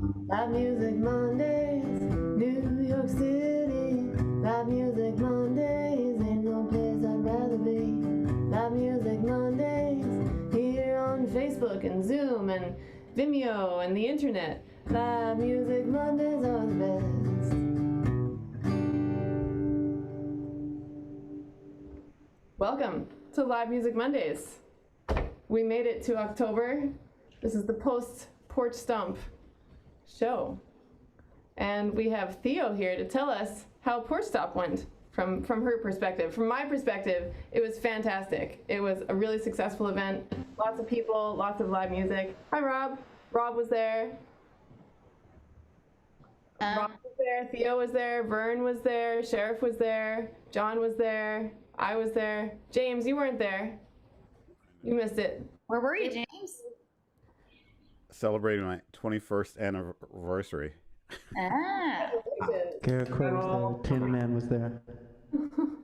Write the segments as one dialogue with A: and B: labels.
A: Live Music Mondays, New York City. Live Music Mondays, ain't no place I'd rather be. Live Music Mondays, here on Facebook and Zoom and Vimeo and the internet. Live Music Mondays are the best. Welcome to Live Music Mondays. We made it to October. This is the post Porch Stomp show. And we have Theo here to tell us how Porch Stomp went from her perspective. From my perspective, it was fantastic. It was a really successful event. Lots of people, lots of live music. Hi, Rob. Rob was there. Rob was there. Theo was there. Vern was there. Sheriff was there. John was there. I was there. James, you weren't there. You missed it.
B: Where were you, James?
C: Celebrating my 21st anniversary.
B: Ah.
D: Garrett Crow was there. Tin Man was there.
B: Oh.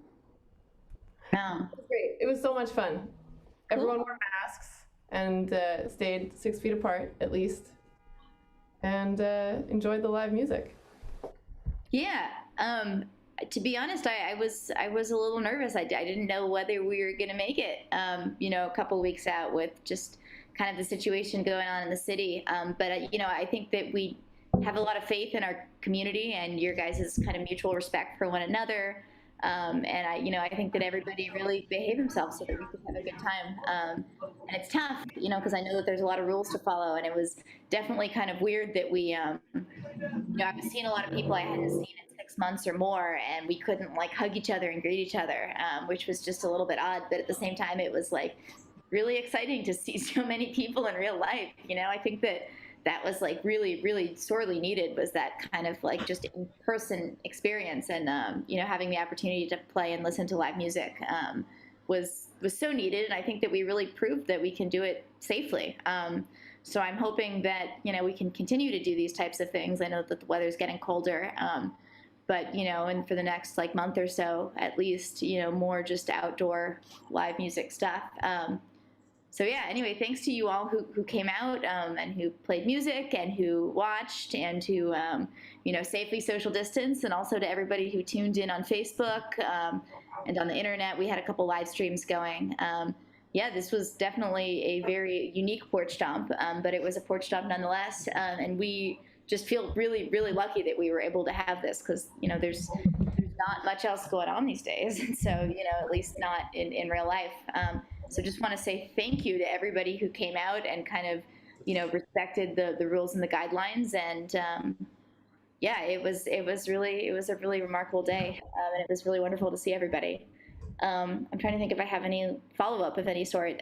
A: It was great. It was so much fun. Everyone wore masks and stayed 6 feet apart at least, and enjoyed the live music.
B: Yeah. To be honest, I was a little nervous. I didn't know whether we were going to make it. A couple weeks out with just kind of the situation going on in the city. But I think that we have a lot of faith in our community and your guys' kind of mutual respect for one another. And I think that everybody really behaved themselves so that we could have a good time. And it's tough, because I know that there's a lot of rules to follow, and it was definitely kind of weird that we, I've seen a lot of people I hadn't seen in 6 months or more, and we couldn't like hug each other and greet each other, which was just a little bit odd. But at the same time, it was like really exciting to see so many people in real life. I think that was like really, really sorely needed, was that kind of like just in-person experience. And, having the opportunity to play and listen to live music was so needed. And I think that we really proved that we can do it safely. So I'm hoping that, we can continue to do these types of things. I know that the weather's getting colder, but, and for the next like month or so, at least, more just outdoor live music stuff. So yeah, anyway, thanks to you all who came out and who played music and who watched and who, safely social distance, and also to everybody who tuned in on Facebook and on the internet. We had a couple live streams going. This was definitely a very unique Porch Stomp, but it was a Porch Stomp nonetheless. And we just feel really, really lucky that we were able to have this, because, there's not much else going on these days. And so, at least not in real life. So just want to say thank you to everybody who came out and kind of, respected the rules and the guidelines. And it was a really remarkable day, and it was really wonderful to see everybody. I'm trying to think if I have any follow-up of any sort.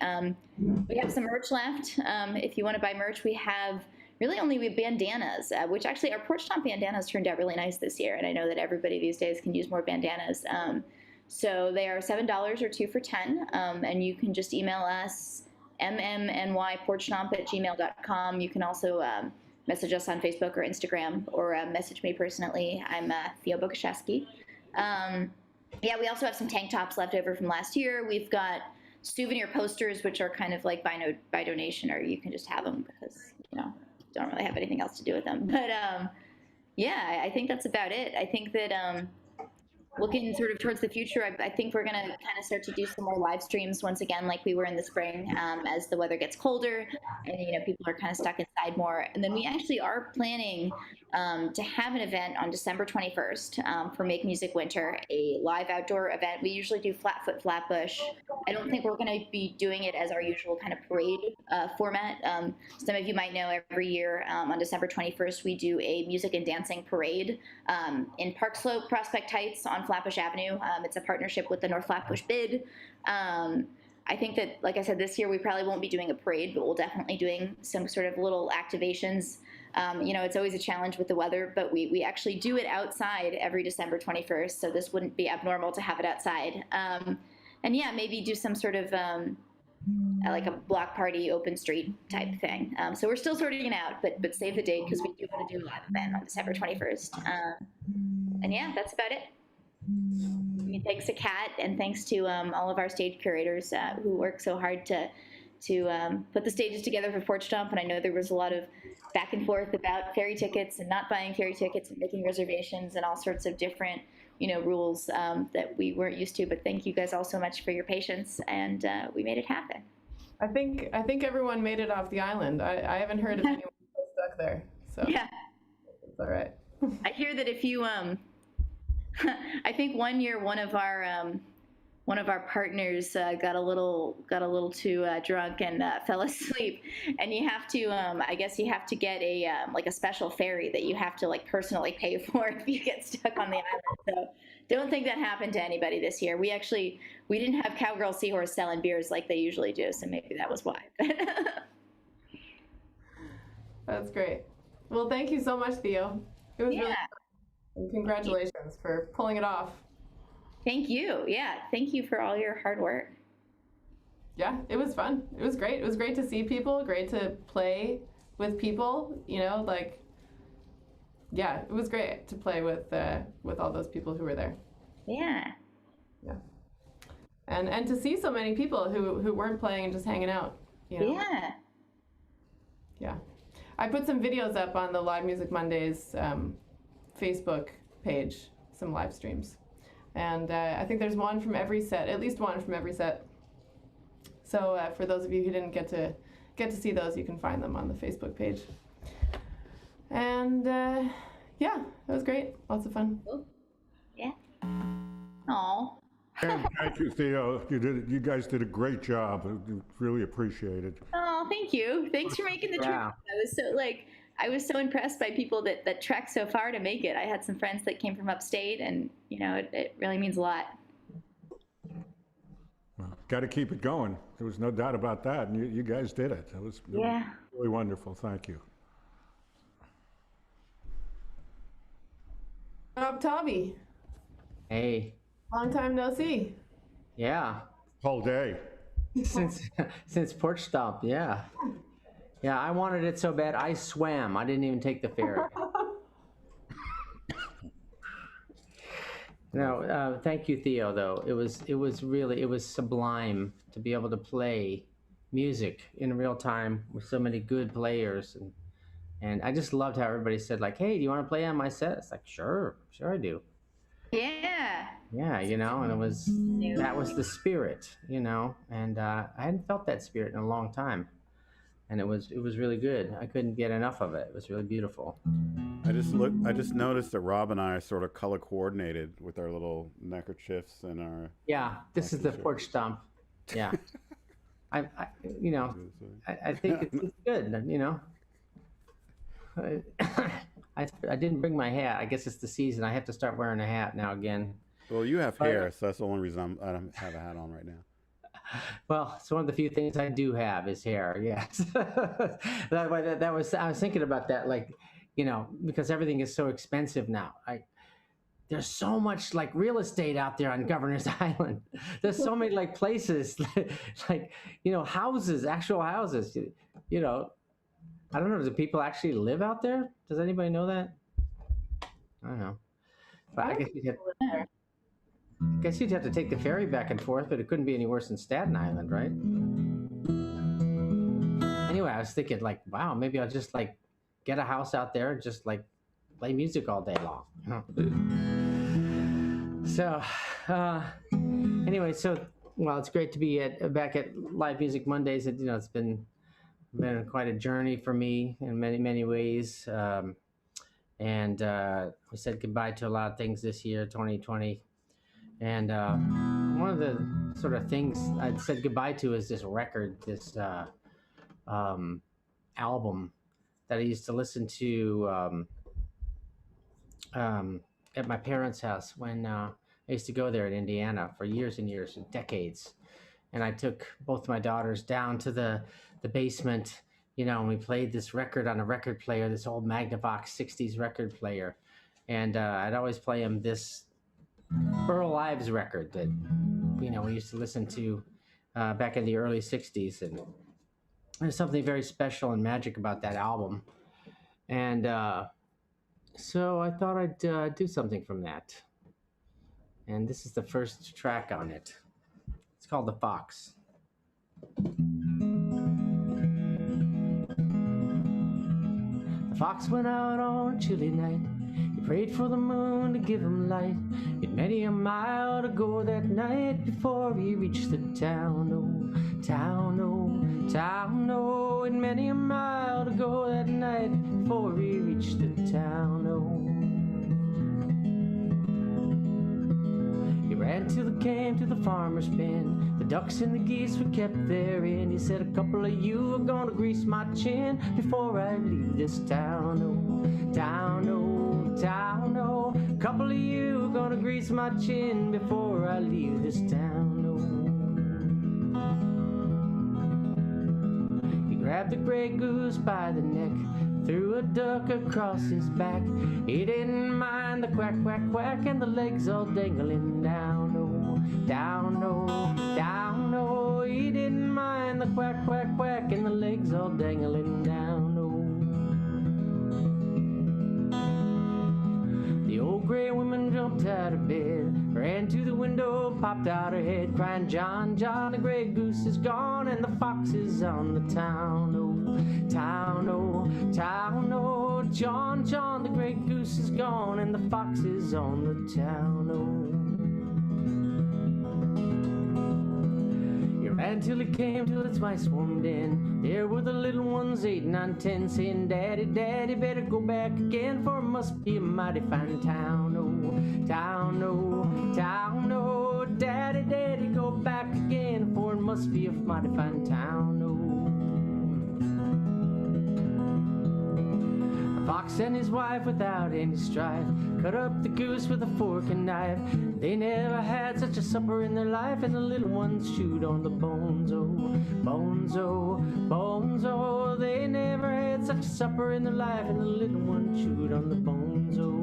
B: We have some merch left. If you want to buy merch, we have really only bandanas, which actually our Porch Stomp bandanas turned out really nice this year. And I know that everybody these days can use more bandanas. So they are $7 or 2 for $10. And you can just email us, mmnyporchstomp@gmail.com. You can also message us on Facebook or Instagram, or message me personally. I'm Theo Boguszewski. We also have some tank tops left over from last year. We've got souvenir posters, which are kind of like by donation, or you can just have them because, don't really have anything else to do with them. But I think that's about it. I think that looking sort of towards the future, I think we're going to kind of start to do some more live streams once again, like we were in the spring, as the weather gets colder and, people are kind of stuck inside more. And then we actually are planning to have an event on December 21st for Make Music Winter, a live outdoor event. We usually do Flatfoot, Flatbush. I don't think we're going to be doing it as our usual kind of parade format. Some of you might know every year on December 21st, we do a music and dancing parade in Park Slope, Prospect Heights on Flatbush Avenue. It's a partnership with the North Flatbush Bid. I think that, like I said, this year we probably won't be doing a parade, but we'll definitely doing some sort of little activations. It's always a challenge with the weather, but we actually do it outside every December 21st, so this wouldn't be abnormal to have it outside. Maybe do some sort of like a block party, open street type thing. So we're still sorting it out, but save the date because we do want to do a live event on December 21st. That's about it. Thanks to Kat, and thanks to all of our stage curators who work so hard to put the stages together for Porch Stomp. And I know there was a lot of back and forth about ferry tickets and not buying ferry tickets and making reservations and all sorts of different, rules that we weren't used to. But thank you guys all so much for your patience, and we made it happen.
A: I think everyone made it off the island. I haven't heard of anyone still stuck there, so
B: Yeah.
A: it's all right.
B: I hear that if you, I think one year one of our partners got a little too drunk and fell asleep, and you have to, I guess you have to get a like a special ferry that you have to like personally pay for if you get stuck on the island. So don't think that happened to anybody this year. We didn't have Cowgirl Seahorse selling beers like they usually do, so maybe that was why.
A: That's great. Well, thank you so much, Theo. It was really fun. And congratulations for pulling it off.
B: Thank you. Yeah, thank you for all your hard work.
A: Yeah, it was fun. It was great. It was great to see people, great to play with people, yeah, it was great to play with all those people who were there.
B: Yeah.
A: Yeah. And to see so many people who weren't playing and just hanging out,
B: Yeah.
A: Yeah. I put some videos up on the Live Music Mondayz Facebook page, some live streams. And I think there's one from every set, at least one from every set. So for those of you who didn't get to see those, you can find them on the Facebook page. And yeah, it was great. Lots of fun.
B: Cool. Yeah. Aw.
E: And thank you, Theo. You guys did a great job. Really appreciate it.
B: Oh, thank you. Thanks for making the trip. I was so impressed by people that trekked so far to make it. I had some friends that came from upstate, and it really means a lot.
E: Well, got to keep it going. There was no doubt about that, and you guys did it. It was really wonderful. Thank you.
A: Taube.
F: Hey.
A: Long time no see.
F: Yeah.
E: Whole day.
F: Since Porch Stomp, yeah. Yeah, I wanted it so bad I swam. I didn't even take the ferry. No, thank you, Theo. Though it was sublime to be able to play music in real time with so many good players, and I just loved how everybody said like, "Hey, do you want to play on my set?" It's like, sure I do.
B: Yeah.
F: Yeah, and that was the spirit, and I hadn't felt that spirit in a long time. And it was really good. I couldn't get enough of it. It was really beautiful.
C: I just noticed that Rob and I are sort of color coordinated with our little neckerchiefs and our.
F: Yeah, this is the Porch Stomp. Yeah, I think it's good. I didn't bring my hat. I guess it's the season. I have to start wearing a hat now again.
C: Well, you have hair, so that's the only reason I don't have a hat on right now.
F: Well, it's one of the few things I do have is hair. Yes, I was thinking about that, because everything is so expensive now. There's so much real estate out there on Governor's Island. There's so many places, houses, actual houses. I don't know. Do people actually live out there? Does anybody know that? I don't know. But I guess you'd have to take the ferry back and forth, but it couldn't be any worse than Staten Island, right? Anyway, I was thinking wow, maybe I'll just get a house out there and just play music all day long. So, anyway, it's great to be back at Live Music Mondayz. It's been quite a journey for me in many, many ways. And we said goodbye to a lot of things this year, 2020. And one of the sort of things I'd said goodbye to is this record, this album that I used to listen to at my parents' house when I used to go there in Indiana for years and years, decades. And I took both my daughters down to the basement, and we played this record on a record player, this old Magnavox 60s record player. And I'd always play them this Burl Ives record that we used to listen to back in the early 60s, and there's something very special and magic about that album. And so I thought I'd do something from that, and this is the first track on it. It's called The Fox. fox went out on a chilly night. He prayed for the moon to give him light. He'd many a mile to go that night before he reached the town. Oh, town, oh, town, oh. He'd many a mile to go that night before he reached the town. Oh. He ran till he came to the farmer's pen. The ducks and the geese were kept therein. He said, a couple of you are gonna grease my chin before I leave this town. Oh, town, oh, town, oh. A couple of you are gonna grease my chin before I leave this town. Oh. He grabbed the gray goose by the neck, threw a duck across his back. He didn't mind the quack, quack, quack, and the legs all dangling down. Oh, down, oh, down, oh. He didn't mind the quack, quack, quack, and the legs all dangling down. Oh. The old gray woman jumped out of bed, ran to the window, popped out her head, crying, John, John, the gray goose is gone, and the fox is on the town. Oh, town, oh, town, oh. John, John, the gray goose is gone, and the fox is on the town. Oh. He ran till he came to its mice swarmed in. There were the little ones, 8, 9, 10, saying, Daddy, Daddy, better go back again, for it must be a mighty fine town. Oh, town, oh, town, oh. Daddy, Daddy, go back again, for it must be a mighty fine town. Oh. Fox and his wife, without any strife, cut up the goose with a fork and knife. They never had such a supper in their life, and the little ones chewed on the bones. Oh, bones, oh, bones, oh. They never had such a supper in their life, and the little ones chewed on the bones. Oh.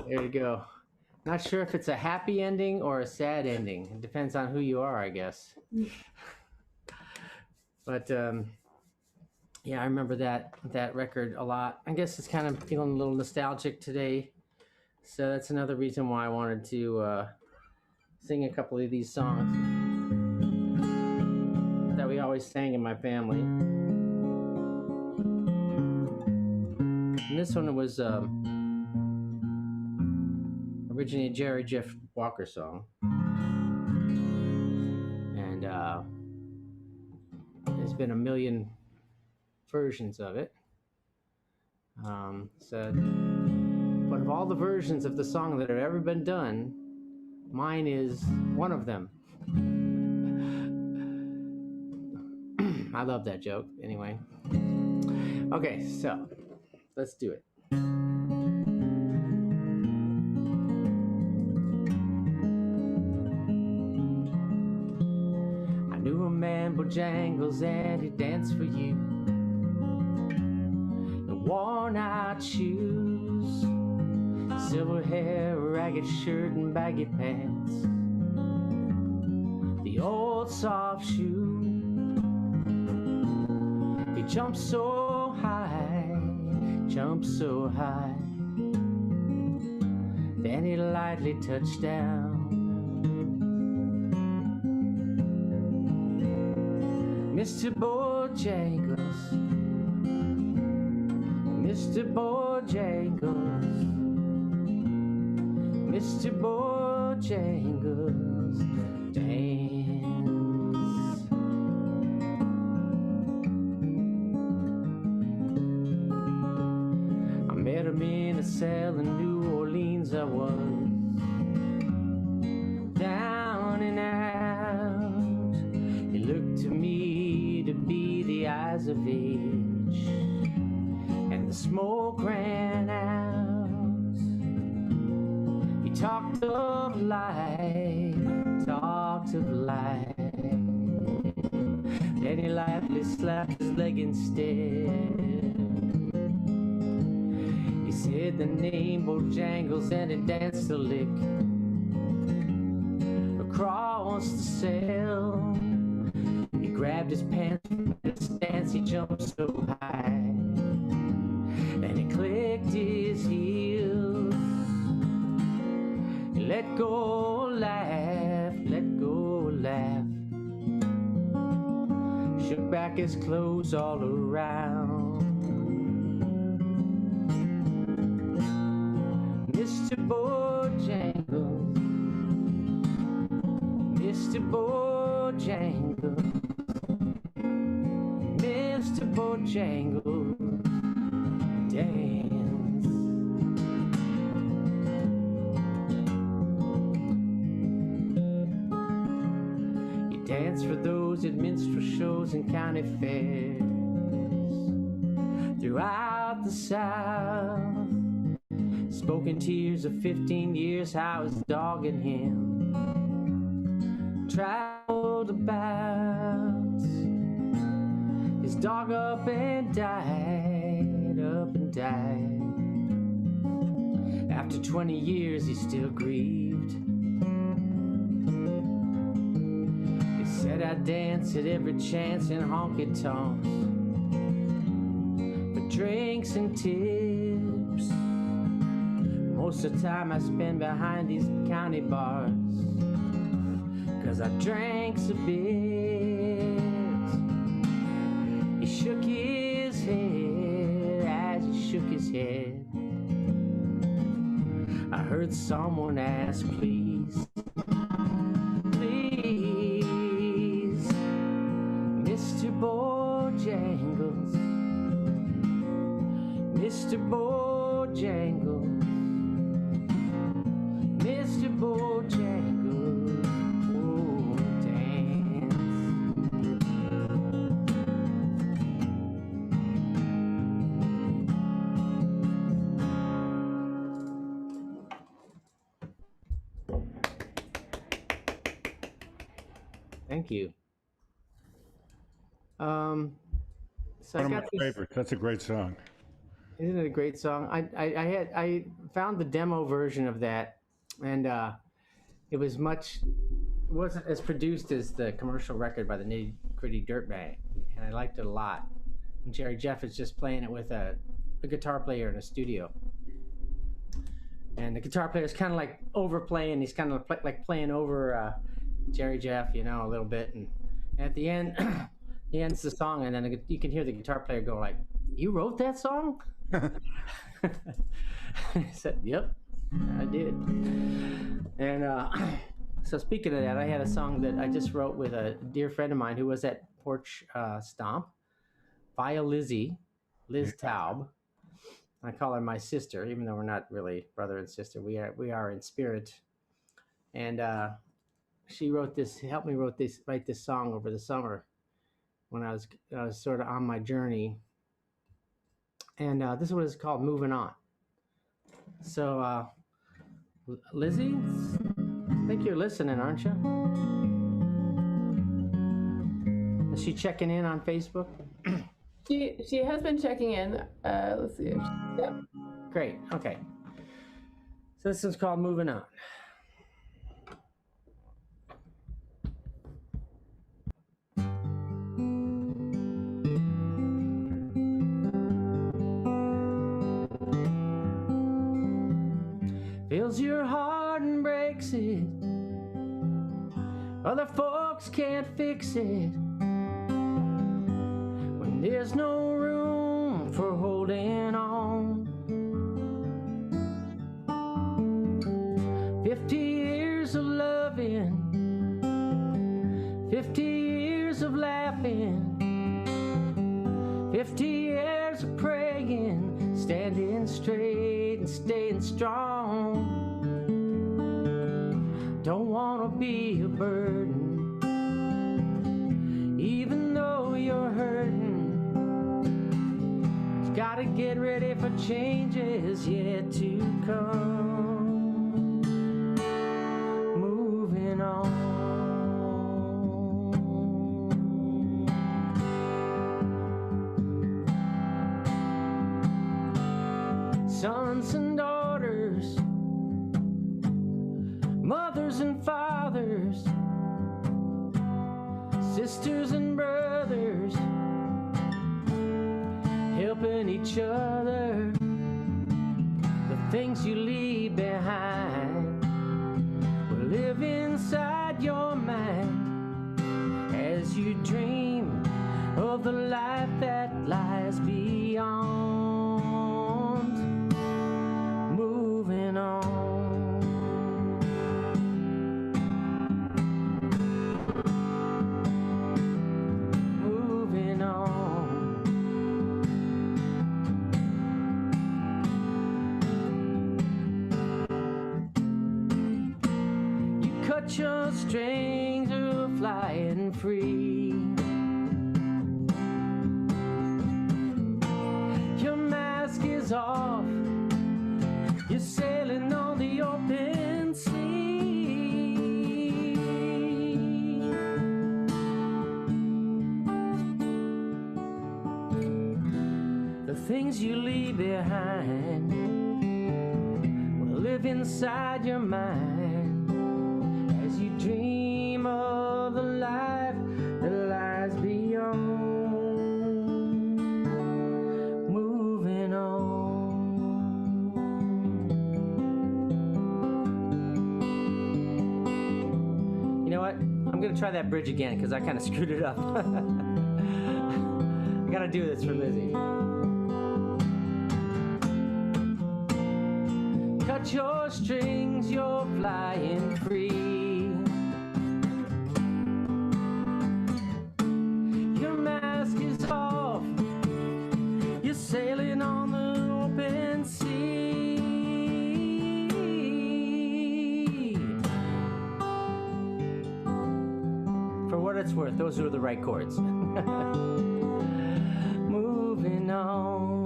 F: There you go. Not sure if it's a happy ending or a sad ending. It depends on who you are, I guess. But yeah, I remember that record a lot. I guess it's kind of feeling a little nostalgic today. So that's another reason why I wanted to sing a couple of these songs that we always sang in my family. And this one was originally a Jerry Jeff Walker song, and there's been a million versions of it. But of all the versions of the song that have ever been done, mine is one of them. I love that joke. Anyway, okay, so let's do it. Bojangles, and he danced for you in worn out shoes, silver hair, ragged shirt, and baggy pants, the old soft shoe. He jumped so high, then he lightly touched down. Mr. Bojangles, Mr. Bojangles, Mr. Bojangles, dance. I met him in a cell in New Orleans. I was down and out. He looked to me to be the eyes of age, and the smoke ran out. He talked of life, then he lightly slapped his leg instead. He said the name Bojangles, and he danced a lick across the cell. He grabbed his pants from his stance, he jumped so high, and he clicked his heels. He let go, laugh, look back, his clothes all around. Mr. Bojangles, Mr. Bojangles, Mr. Bojangles, dance. You dance for those at minstrel shows and county fairs throughout the South. Spoken tears of 15 years, how his dogging him traveled about. His dog up and died, up and died. After 20 years, he still grieved. He said, I dance at every chance in honky-tonks for drinks and tips. Most of the time I spend behind these county bars, 'cause I drank a bit. He shook his head as he shook his head. I heard someone ask, please, please, Mr. Bojangles, Mr. Bojangles, Mr. Bojangles, oh, dance. Thank you. So
E: One
F: I
E: of my
F: got this.
E: favorites. That's a great song.
F: Isn't it a great song? I found the demo version of that, and it wasn't as produced as the commercial record by the Nitty Gritty Dirt Band, and I liked it a lot. And Jerry Jeff is just playing it with a guitar player in a studio, and the guitar player is kind of like overplaying. He's kind of like playing over Jerry Jeff, you know, a little bit, and at the end, he ends the song, and then you can hear the guitar player go like, "You wrote that song?" I said, "Yep, I did." And so speaking of that, I had a song that I just wrote with a dear friend of mine who was at Porch Stomp via Liz Taube. I call her my sister, even though we're not really brother and sister. We are in spirit. And she helped me write this song over the summer when I was sort of on my journey. And this is what it's called, Moving On. So, Lizzie, I think you're listening, aren't you? Is she checking in on Facebook?
A: She has been checking in. Let's see. Yeah.
F: Great, okay. So this is called Moving On. Fills your heart and breaks it. Other folks can't fix it. When there's no room for holding on. 50 years of loving, 50 years of laughing, 50 years of praying, standing straight and staying strong. Don't wanna be a burden, even though you're hurting. You gotta get ready for changes yet to come. Moving on. Sons and daughters, mothers and fathers, sisters and brothers, helping each other. The things you leave behind will live inside your mind as you dream the life that lies beyond. Moving on. Moving on. You cut your strings are flying free. Your mask is off. You're sailing on the open sea. The things you leave behind will live inside your mind as you dream of the life that lies beyond. Moving on. You know what? I'm gonna try that bridge again because I kind of screwed it up. I gotta do this for Lizzie. Cut your strings, you're flying free. Your mask is off. You're sailing on the open sea. For what it's worth, those are the right chords. Moving on.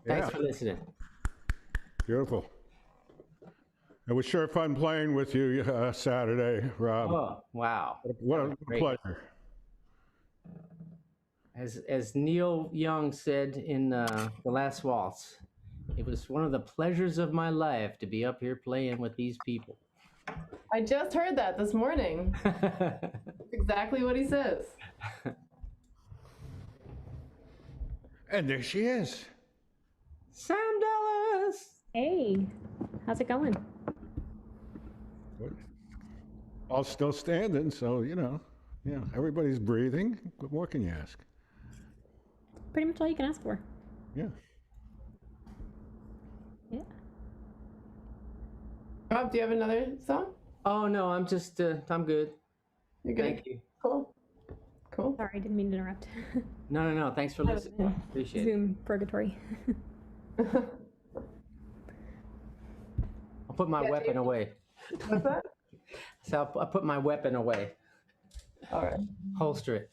F: Thanks for listening.
E: Beautiful. It was sure fun playing with you Saturday, Rob.
F: Oh, wow.
E: What a
F: Great.
E: pleasure.
F: As Neil Young said in The Last Waltz, it was one of the pleasures of my life to be up here playing with these people.
A: I just heard that this morning. Exactly what he says.
E: And there she is.
F: Sam Dallas!
G: Hey, how's it going?
E: All still standing, so, yeah, everybody's breathing. What more can you ask?
G: Pretty much all you can ask for.
E: Yeah.
G: Yeah.
A: Rob, do you have another song?
F: Oh, no, I'm just, I'm good.
A: You're good.
F: Thank you.
A: Cool. Cool.
G: Sorry, didn't mean to interrupt.
F: No, thanks for listening. Appreciate it.
G: Zoom purgatory.
F: I'll put my weapon away.
A: What's that?
F: So I'll put my weapon away.
A: All right.
F: Holster it.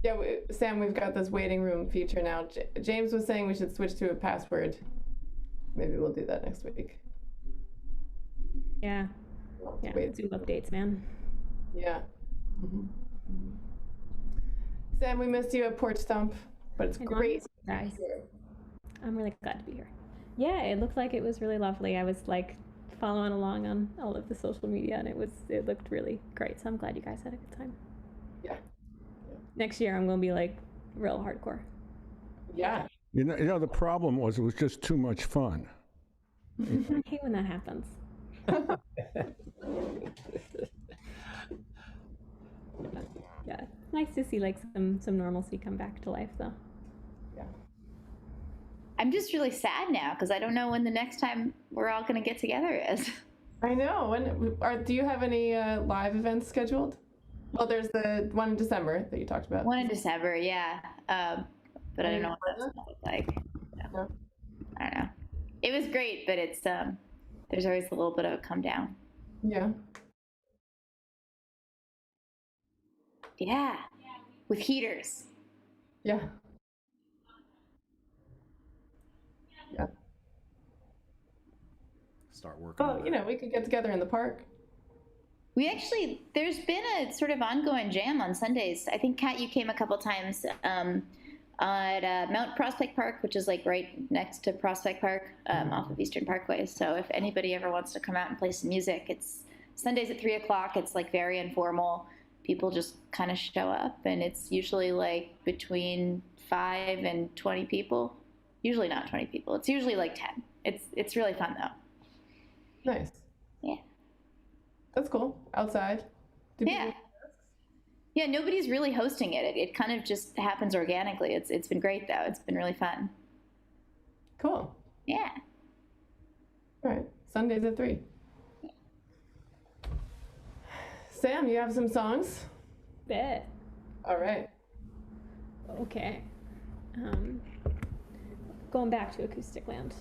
A: Yeah, Sam, we've got this waiting room feature now. James was saying we should switch to a password. Maybe we'll do that next week.
G: Yeah. Yeah.
A: Wait.
G: Zoom updates, man.
A: Yeah. Sam, we missed you at Porch Stomp, but it's great.
G: Guys, I'm really glad to be here. Yeah, it looked like it was really lovely. I was like following along on all of the social media, and it looked really great. So I'm glad you guys had a good time.
A: Yeah.
G: Next year, I'm gonna be like real hardcore.
A: Yeah.
E: You know, the problem was it was just too much fun.
G: I hate when that happens. Yeah, it's nice to see like some normalcy come back to life, though.
A: Yeah.
B: I'm just really sad now because I don't know when the next time we're all going to get together is.
A: I know. Do you have any live events scheduled? Well, there's the one in December that you talked about.
B: One in December, yeah. But I don't know what that's going to look like.
A: No.
B: I don't know. It was great, but it's there's always a little bit of a come down.
A: Yeah.
B: Yeah, with heaters.
A: Yeah. Yeah.
C: Start working.
A: Well,
C: on that.
A: we could get together in the park.
B: There's been a sort of ongoing jam on Sundays. I think, Kat, you came a couple times at Mount Prospect Park, which is like right next to Prospect Park off of Eastern Parkway. So if anybody ever wants to come out and play some music, it's Sundays at 3 o'clock. It's like very informal. People just kind of show up, and it's usually like between 5 and 20 people. Usually not 20 people. It's usually like 10. It's really fun though.
A: Nice.
B: Yeah.
A: That's cool. Outside.
B: Yeah. Yeah, nobody's really hosting it. It kind of just happens organically. It's been great though. It's been really fun.
A: Cool.
B: Yeah.
A: All right. Sundays at 3. Sam, you have some songs?
G: Bet.
A: All right.
G: Okay. Going back to Acoustic Land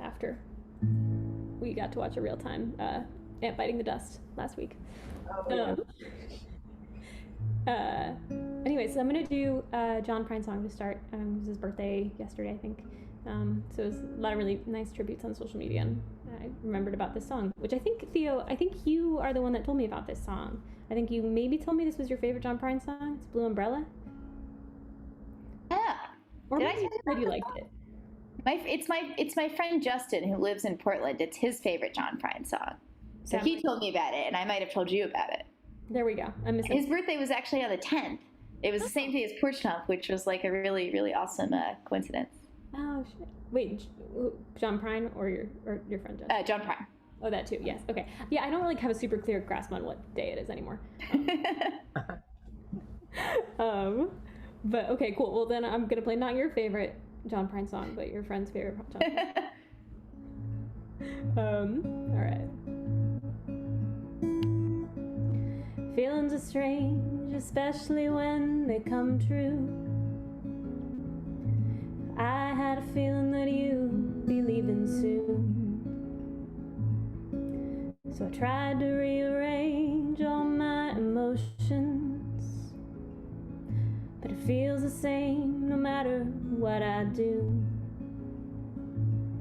G: after we got to watch a real-time Ant Biting the Dust last week.
A: Oh, yeah.
G: Anyways, I'm gonna do John Prine's song to start. It was his birthday yesterday, I think. So it was a lot of really nice tributes on social media, and I remembered about this song, which I think, Theo, you are the one that told me about this song. I think you maybe told me this was your favorite John Prine song. It's Blue Umbrella.
B: Yeah.
G: Or
B: Did
G: maybe you said you liked it.
B: It's my friend Justin who lives in Portland. It's his favorite John Prine song. So he told me about it, and I might have told you about it.
G: There we go. I'm missing.
B: His birthday was actually on the 10th. It was the same day as Porch Stomp, which was like a really, really awesome coincidence.
G: Oh shit! Wait, John Prine or your friend Justin?
B: John Prine.
G: Oh, that too. Yes. Okay. Yeah, I don't really have a super clear grasp on what day it is anymore. But okay, cool. Well, then I'm gonna play not your favorite John Prine song, but your friend's favorite John Prine. All right. Feelings are strange, especially when they come true. I had a feeling that you'd be leaving soon. So I tried to rearrange all my emotions, but it feels the same no matter what I do.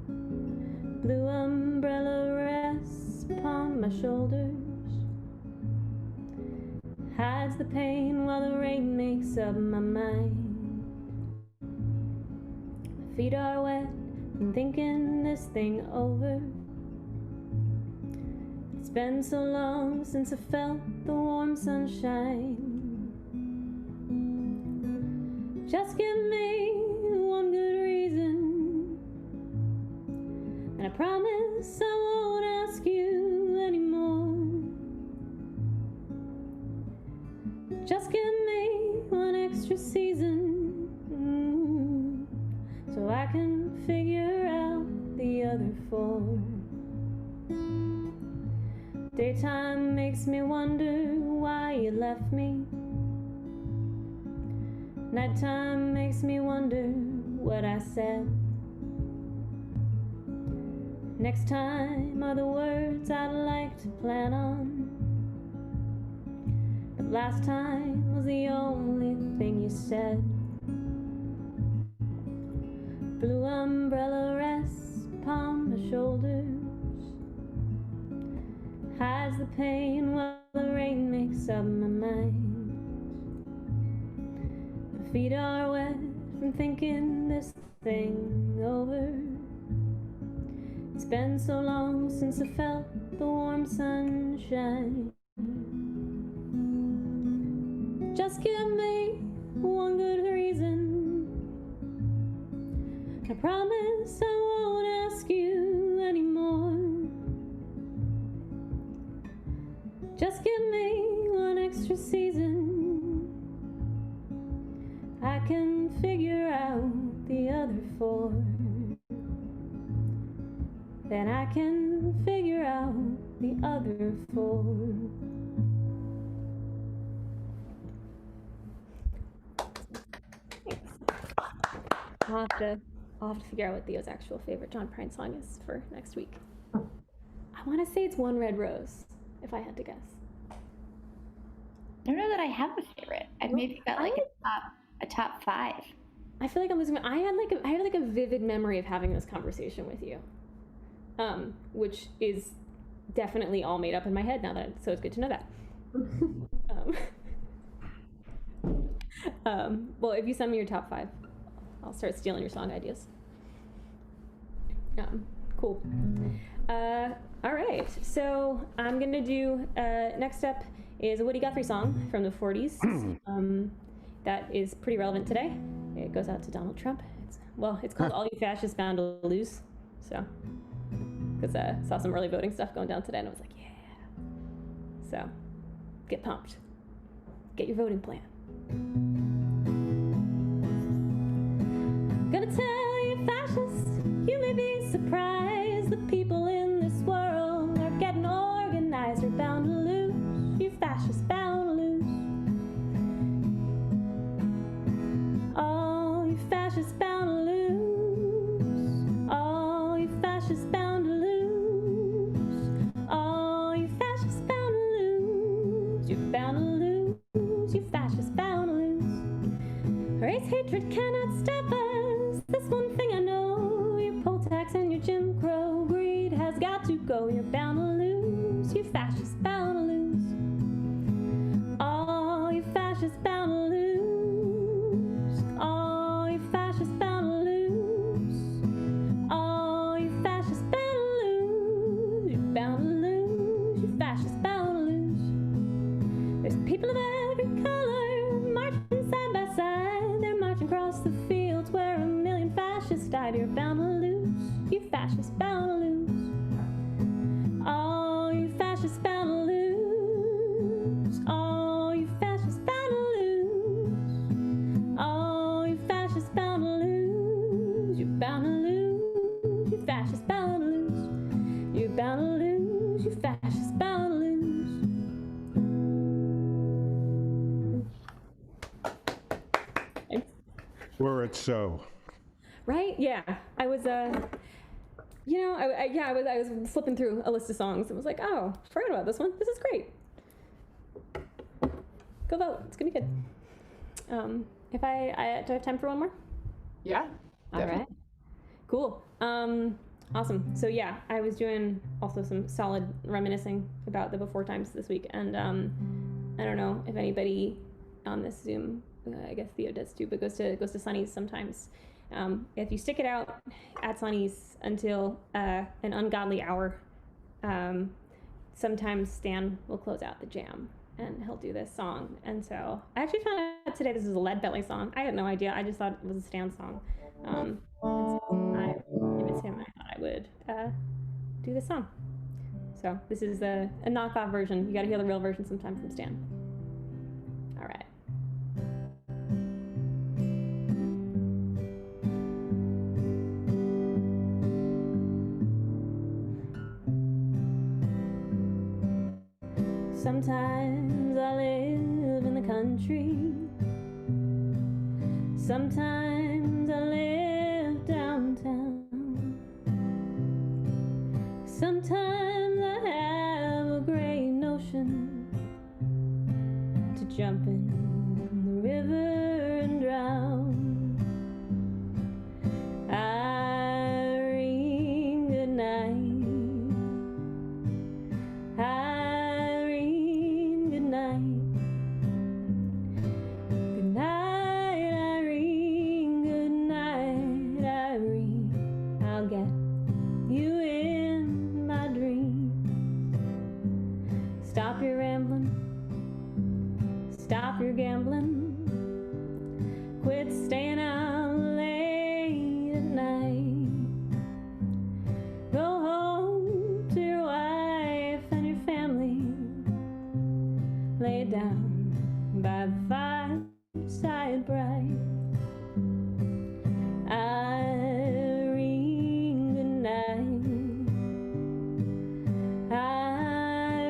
G: Blue umbrella rests upon my shoulders, hides the pain while the rain makes up my mind. My feet are wet from thinking this thing over. It's been so long since I felt the warm sunshine. Just give me one good reason, and I promise I won't ask you anymore. Just give me one extra season, so I can figure out the other 4. Daytime makes me wonder why you left me. Nighttime makes me wonder what I said. Next time are the words I'd like to plan on, but last time was the only thing you said. Blue umbrella rests upon my shoulders, hides the pain while the rain makes up my mind. My feet are wet from thinking this thing over. It's been so long since I felt the warm sunshine. Just give me one good reason, I promise I won't ask you anymore. Just give me one extra season, I can figure out the other 4. Then I can figure out the other 4. I'll have to figure out what Theo's actual favorite John Prine song is for next week. I want to say it's One Red Rose, if I had to guess.
B: I don't know that I have a favorite. I've maybe got like a top 5.
G: I feel like I'm losing my, I had like a vivid memory of having this conversation with you, which is definitely all made up in my head now, so it's good to know that. Well, if you send me your top 5, I'll start stealing your song ideas. Cool. All right, so I'm gonna do, next up is a Woody Guthrie song from the 40s. That is pretty relevant today. It goes out to Donald Trump. It's well, it's called All You Fascists Bound to Lose. So, because I saw some early voting stuff going down today, and I was like, yeah. So, get pumped. Get your voting plan. Gonna tell you, fascists, you may be surprised. The people in this world are getting organized. You're bound to lose. You fascists bound to lose. All you fascists bound to lose. All you fascists bound to lose. All you fascists bound to lose. You're bound to lose. You fascists bound to lose. Race hatred cannot stop us. This one thing I know. Your poll tax and your Jim Crow greed has got to go. You're bound to lose. You fascists bound to lose. All you fascists bound to lose. All you fascists bound to lose. All you fascists bound to lose. You're bound to lose. You fascists bound to lose. There's people of every color marching side by side. They're marching across the fields where a million fascists died. You're bound to lose. You fascists bound to lose. All you fascists bound to lose. All you fascists bound to lose. All you fascists bound to lose. You're bound to lose. You fascists bound to lose. You're bound to lose. You fascists bound to lose. Thanks.
E: Were it so.
G: Right? Yeah. I was you know, I was flipping through a list of songs and was like, oh, forgot about this one. This is great. Go vote. It's gonna be good. If do I have time for one more?
A: Yeah.
G: All right. Cool. Awesome. So yeah, I was doing also some solid reminiscing about the before times this week, and I don't know if anybody on this Zoom, I guess Theo does too, but goes to Sunny's sometimes. If you stick it out at Sunny's until an ungodly hour, sometimes Stan will close out the jam and he'll do this song. And so I actually found out today this is a Lead Belly song. I had no idea. I just thought it was a Stan song. And so I miss him. I thought I would do this song. So this is a knockoff version. You got to hear the real version sometime from Stan. All right. Sometimes I live in the country. Sometimes I live downtown. Sometimes I have a great notion to jump in the river and drown. Irene, good night. Irene, good night. Good night, Irene. Good night, Irene. I'll get you in my dreams. Stop your rambling. Stop your gambling. Quit staying out late at night. Go home to your wife and your family. Lay down by the fireside bright. Irene, good night.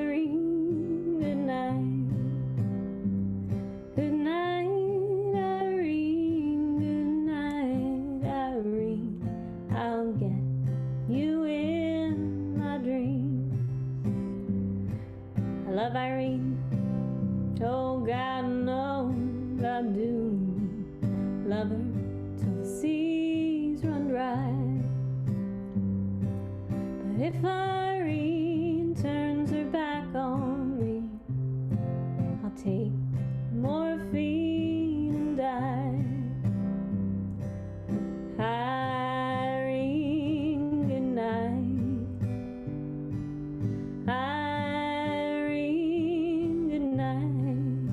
G: Irene, good night. Good night, Irene. Good night, Irene. I'll get you in my dreams. I love Irene. Oh, God knows I do. Love her till the seas run dry. But if Irene turns her back on me, I'll take morphine and die. Irene, good night. Irene, good night.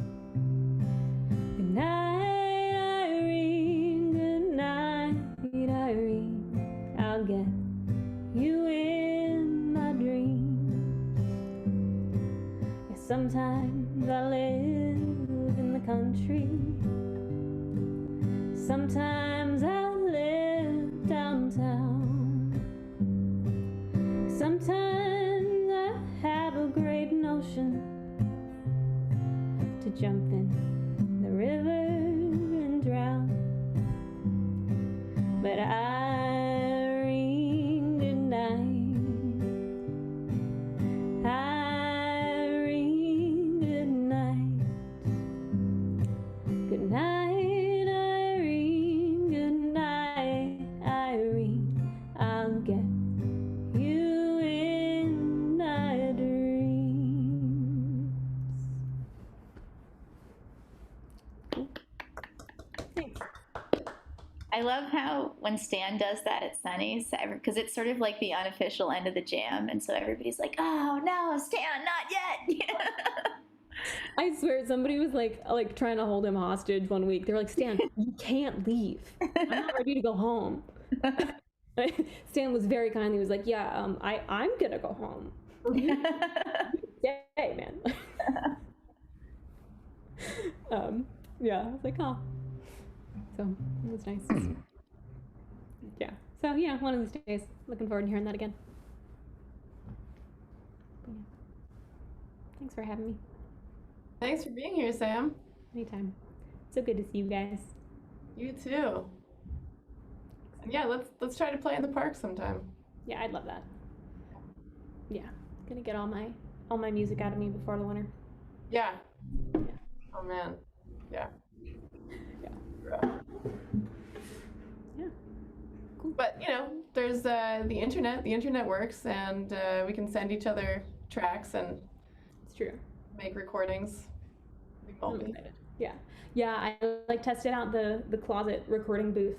G: Good night, Irene. Good night, you in my dreams. Yeah, sometimes I live in the country. Sometimes I live downtown. Sometimes I have a great notion to jump in the river and drown. But Irene, good night. Irene, good night. Good night, Irene, good night, Irene. I'll get you in my dreams. Thanks.
B: I love how when Stan does that at Sunny's, because it's sort of like the unofficial end of the jam, and so everybody's like, "Oh no, Stan, not yet!"
G: I swear, somebody was like trying to hold him hostage one week. They were like, "Stan, you can't leave. I'm not ready to go home." Stan was very kind. He was like, "Yeah, I'm gonna go home." Yay, man. Yeah, I was like, "Oh." So it was nice. Yeah. So yeah, one of these days, looking forward to hearing that again. But, yeah. Thanks for having me.
A: Thanks for being here, Sam.
G: Anytime. So good to see you guys.
A: You too. And yeah, let's try to play in the park sometime.
G: Yeah, I'd love that. Yeah, gonna get all my music out of me before the winter.
A: Yeah.
G: Yeah.
A: Oh man. Yeah.
G: Yeah.
A: Rough.
G: Yeah. Cool.
A: But you know, there's the internet. The internet works, and we can send each other tracks and
G: It's true.
A: make recordings
G: I'm
A: remotely.
G: excited. Yeah. Yeah, I like tested out the closet recording booth.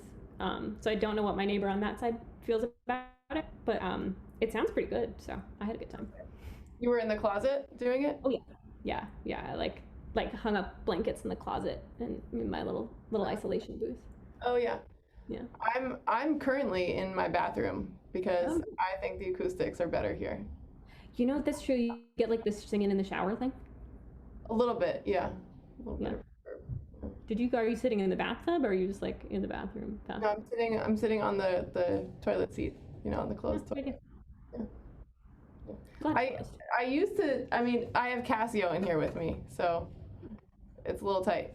G: So I don't know what my neighbor on that side feels about it, but it sounds pretty good. So I had a good time.
A: You were in the closet doing it?
G: Oh yeah. I like hung up blankets in the closet and in my little isolation booth.
A: Oh yeah.
G: Yeah.
A: I'm currently in my bathroom because I think the acoustics are better here.
G: You know, that's true. You get like this singing in the shower thing.
A: A little bit, yeah. A little
G: Yeah.
A: bit.
G: Are you sitting in the bathtub or are you just like in the bathroom?
A: No, I'm sitting on the toilet seat, you know, on the closed toilet. I used to, I mean, I have Casio in here with me, so it's a little tight.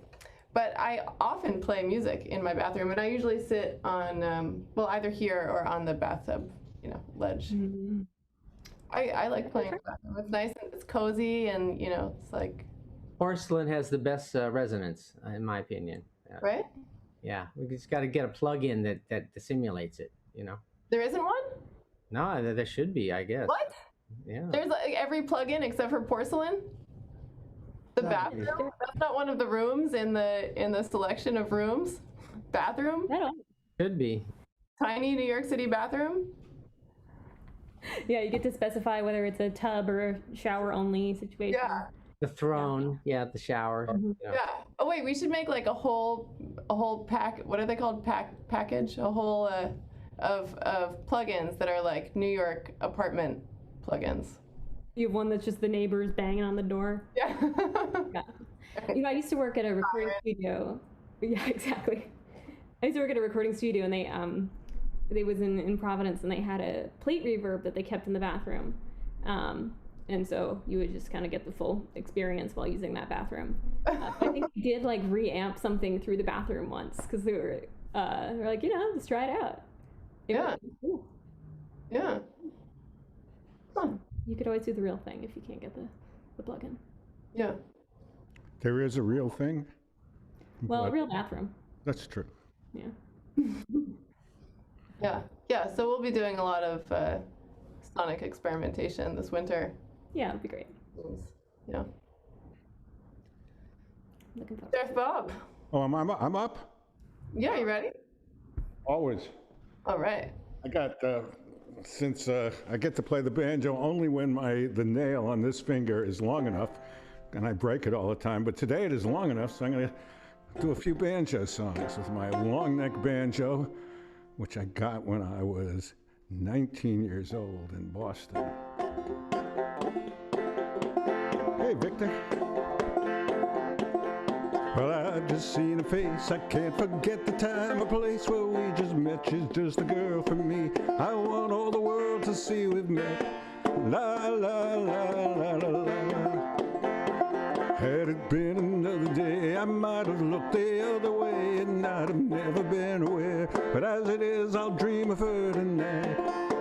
A: But I often play music in my bathroom, and I usually sit on, well, either here or on the bathtub, you know, ledge.
G: Mm-hmm.
A: I like playing in the bathroom. It's nice and it's cozy, and, you know, it's like...
F: Porcelain has the best resonance, in my opinion.
A: Right?
F: Yeah, we just got to get a plug-in that simulates it, you know?
A: There isn't one?
F: No, there should be, I guess.
A: What?
F: Yeah.
A: There's like every plug-in except for porcelain? The bathroom? That's not one of the rooms in the selection of rooms? Bathroom?
F: Should be.
A: Tiny New York City bathroom?
G: Yeah, you get to specify whether it's a tub or a shower only situation.
A: Yeah.
F: The throne, yeah, the shower.
G: Mm-hmm.
F: Yeah.
A: Yeah. Oh wait, we should make like a whole pack. What are they called? Package. A whole of plugins that are like New York apartment plugins.
G: You have one that's just the neighbors banging on the door.
A: Yeah.
G: Yeah. You know, I used to work at a recording studio. Yeah, exactly. I used to work at a recording studio, and they was in Providence, and they had a plate reverb that they kept in the bathroom. And so you would just kind of get the full experience while using that bathroom. I think we did like reamp something through the bathroom once because they were like, you know, let's try it out.
A: Yeah.
G: Cool.
A: Yeah. Fun.
G: You could always do the real thing if you can't get the plug-in.
A: Yeah.
E: There is a real thing?
G: Well, a
E: But
G: real bathroom.
E: that's true.
G: Yeah.
A: Yeah. Yeah. So we'll be doing a lot of sonic experimentation this winter.
G: Yeah, it'd be great.
A: Yeah.
G: Looking forward.
A: Chef Bob.
E: Oh, I'm up?
A: Yeah, you ready?
E: Always.
A: All right.
E: I got, since I get to play the banjo only when the nail on this finger is long enough, and I break it all the time, but today it is long enough, so I'm going to do a few banjo songs with my long neck banjo, which I got when I was 19 years old in Boston. Hey, Victor. Well, I've just seen a face, I can't forget the time or place where we just met. She's just a girl for me, I want all the world to see we've met. La, la, la, la, la, la. Had it been another day, I might have looked the other way and I'd have never been aware. But as it is, I'll dream of her tonight.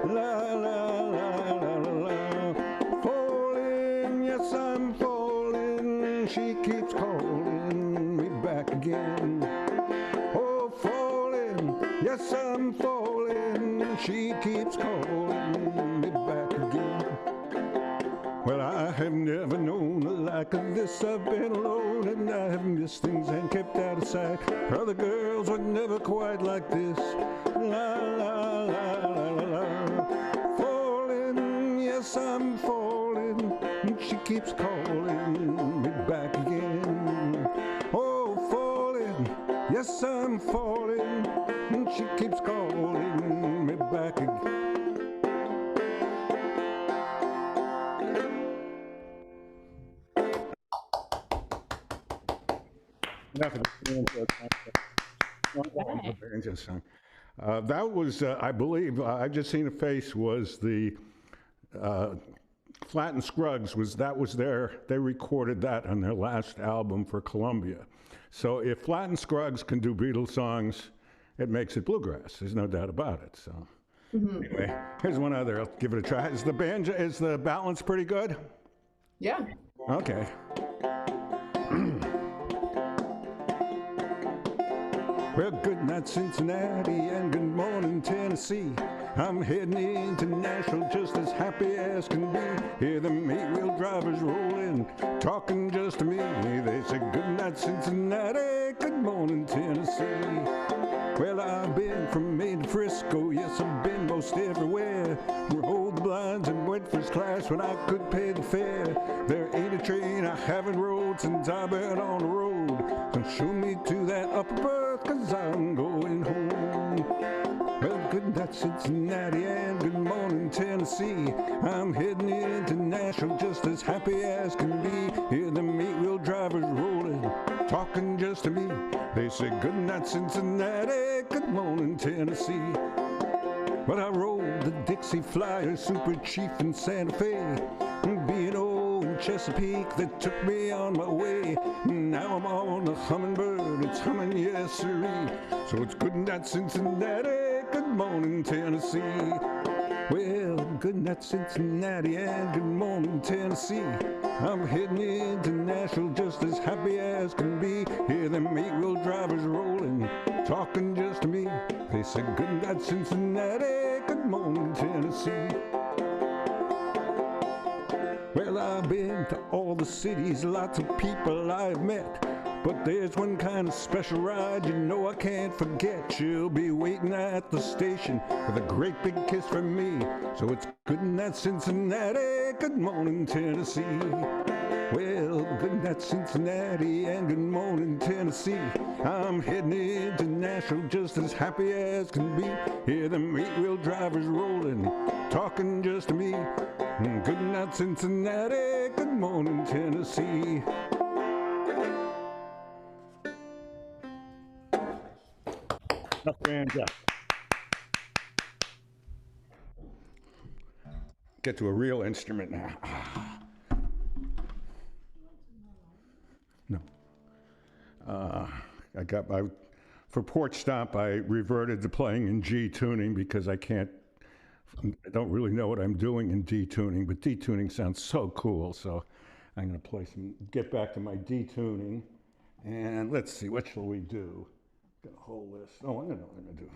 E: La, la, la, la, la, la. Falling, yes, I'm falling. She keeps calling me back again. Oh, falling, yes, I'm falling. She keeps calling me back again. Well, I have never known a like of this. I've been alone and I have missed things and kept out of sight. Other girls were never quite like this. La, la, la, la, la, la. Falling, yes, I'm falling. And she keeps calling me back again. Oh, falling, yes, I'm falling. And she keeps calling me back again. That was, I believe, I've just seen a face. Was the Flat and Scruggs? That was they recorded that on their last album for Columbia. So if Flat and Scruggs can do Beatles songs, it makes it bluegrass. There's no doubt about it. So anyway, here's one other. I'll give it a try. Is the balance pretty good?
A: Yeah.
E: Okay. Well, good night, Cincinnati, and good morning, Tennessee. I'm heading into Nashville just as happy as can be. Hear them eight-wheel drivers rolling, talking just to me. They say, good night, Cincinnati, good morning, Tennessee. Well, I've been from Maine to Frisco, yes, I've been most everywhere. Rolled the blinds and went first class when I could pay the fare. There ain't a train I haven't rode since I've been on the road. So show me to that upper berth, 'cause I'm going home. Well, good night, Cincinnati, and good morning, Tennessee. I'm heading into Nashville just as happy as can be. Hear them eight-wheel drivers rolling, talking just to me. They say, good night, Cincinnati, good morning, Tennessee. But I rode the Dixie Flyer, Super Chief in Santa Fe, B&O in Chesapeake that took me on my way. Now I'm on the Hummingbird, it's humming, yes sirree. So it's good night, Cincinnati, good morning, Tennessee. Well, good night, Cincinnati, and good morning, Tennessee. I'm heading into Nashville just as happy as can be. Hear them eight-wheel drivers rolling, talking just to me. They said, good night, Cincinnati, good morning, Tennessee. Well, I've been to all the cities, lots of people I've met. But there's one kind of special ride you know I can't forget. She'll be waiting at the station with a great big kiss from me. So it's good night, Cincinnati, good morning, Tennessee. Well, good night, Cincinnati, and good morning, Tennessee. I'm heading into Nashville just as happy as can be. Hear them eight-wheel drivers rolling, talking just to me. Good night, Cincinnati, good morning, Tennessee. Get to a real instrument now. No. For Porch Stomp, I reverted to playing in G tuning because I don't really know what I'm doing in D tuning, but D tuning sounds so cool, so I'm going to get back to my D tuning, and let's see, what shall we do? Got a whole list. Oh, I know what I'm going to do.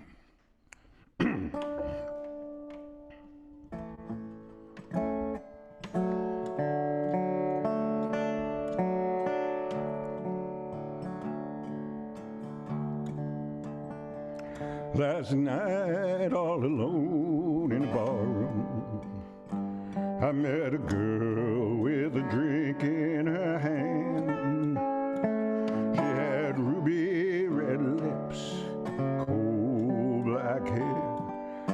E: Last night, all alone in a barroom, I met a girl with a drink in her hand. She had ruby red lips, coal black hair,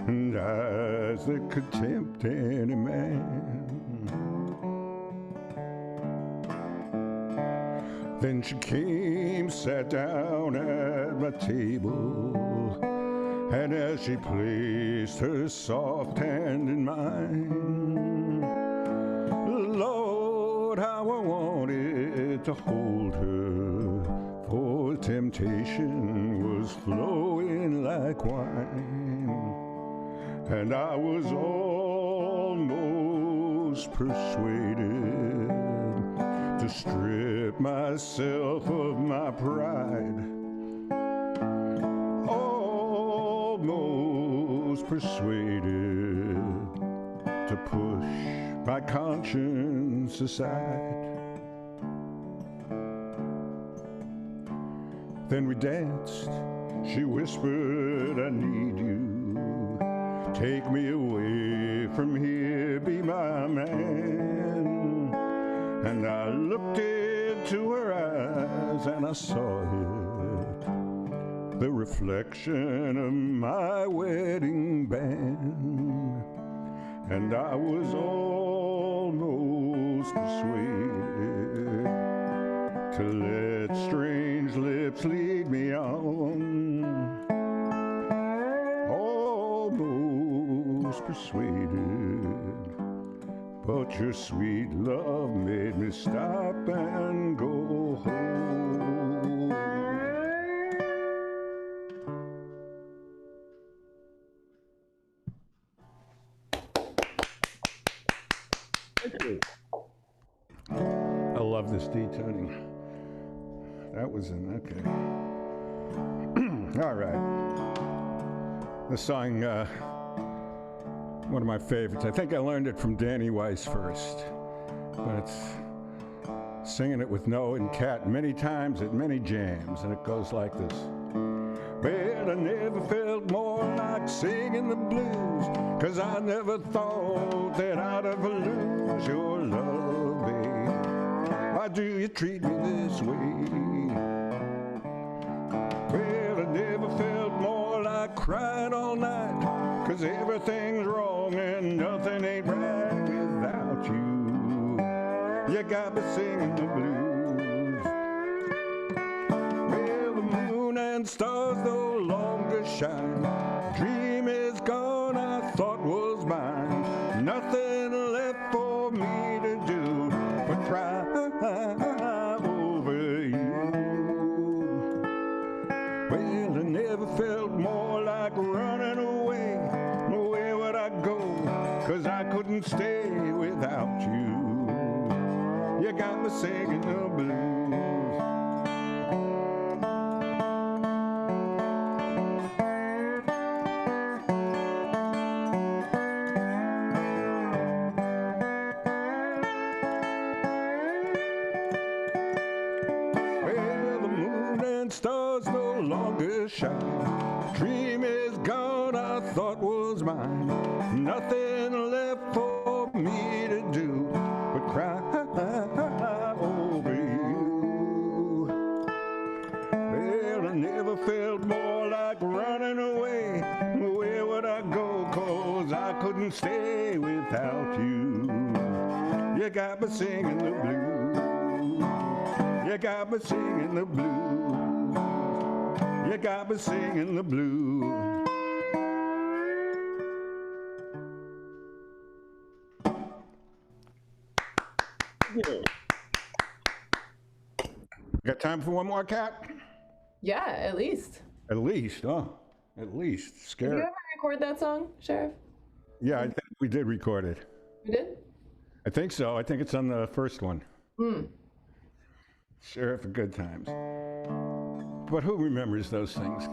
E: and eyes eyes that could tempt any man. Then she came, sat down at my table, and as she placed her soft hand in mine, Lord, how I wanted to hold her, for temptation was flowing like wine, and I was almost persuaded to strip myself of my pride, almost persuaded to push my conscience aside. Then we danced, she whispered, I need you, take me away from here, be my man. And I looked into her eyes and I saw it, the reflection of my wedding band. And I was almost persuaded to let strange lips lead me on, almost persuaded. But your sweet love made me stop and go home. Thank you. I love this detoning. That was an okay. All right. The song, one of my favorites. I think I learned it from Danny Weiss first, but it's singing it with Noah and Cat many times at many jams, and it goes like this. Well, I never felt more like singing the blues, 'cause I never thought that I'd ever lose your love, babe. Why do you treat me this way? Well, I never felt more like crying all night, 'cause everything's wrong and nothing ain't right without you. You got me singing the blues. Well, the moon and stars no longer shine. Dream is gone, I thought was mine. Nothing left for me to do but cry over you. Well, I never felt more like running away. Where would I go? 'Cause I couldn't stay without you. You got me singing the blues. Well, the moon and stars no longer shine. Dream is gone, I thought was mine. Nothing left for me to do but cry over you. Well, I never felt more like running away. Where would I go? 'Cause I couldn't stay without you. You got me singing the blues. You got me singing the blues. You got me singing the blues. Got time for one more, Cat?
A: Yeah, at least.
E: At least, oh, at least.
A: Did
E: Scary.
A: you ever record that song, Sheriff?
E: Yeah, I think we did record it.
A: You did?
E: I think so. I think it's on the first one. Sheriff of Good Times. But who remembers those things?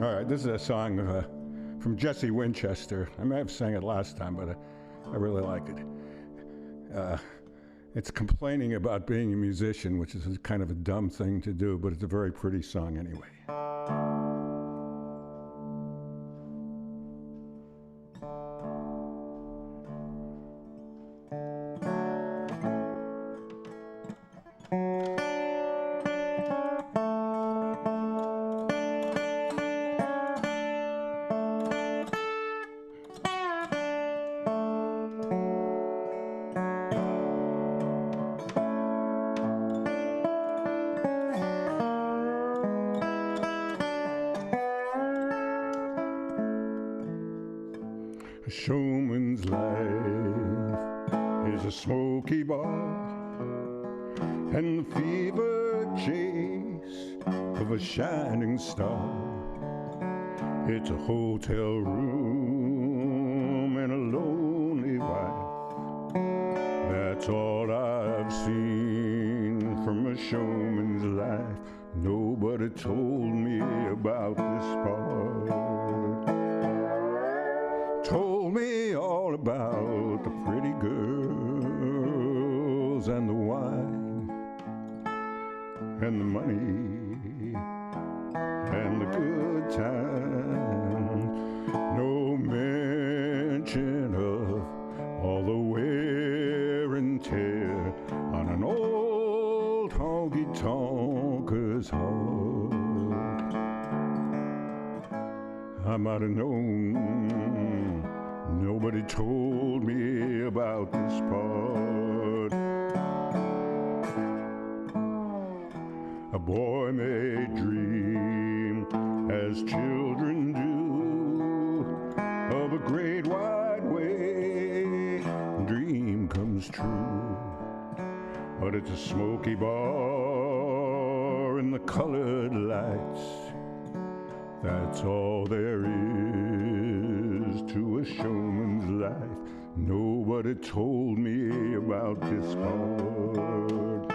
E: All right, this is a song from Jesse Winchester. I may have sang it last time, but I really like it. It's complaining about being a musician, which is kind of a dumb thing to do, but it's a very pretty song anyway. showman's life is a smoky bar and the fever chase of a shining star. It's a hotel room and a lonely wife. That's all I've seen from a showman's life. Nobody told me about this part. Told me all about the pretty girls and the wine and the money and the good time. No mention of all the wear and tear on an old honky-tonker's heart. I might have known, nobody told me about this part. A boy may dream, as children do, of a great wide way. Dream comes true, but it's a smoky bar and the colored lights. That's all there is to a showman's life. Nobody told me about this part.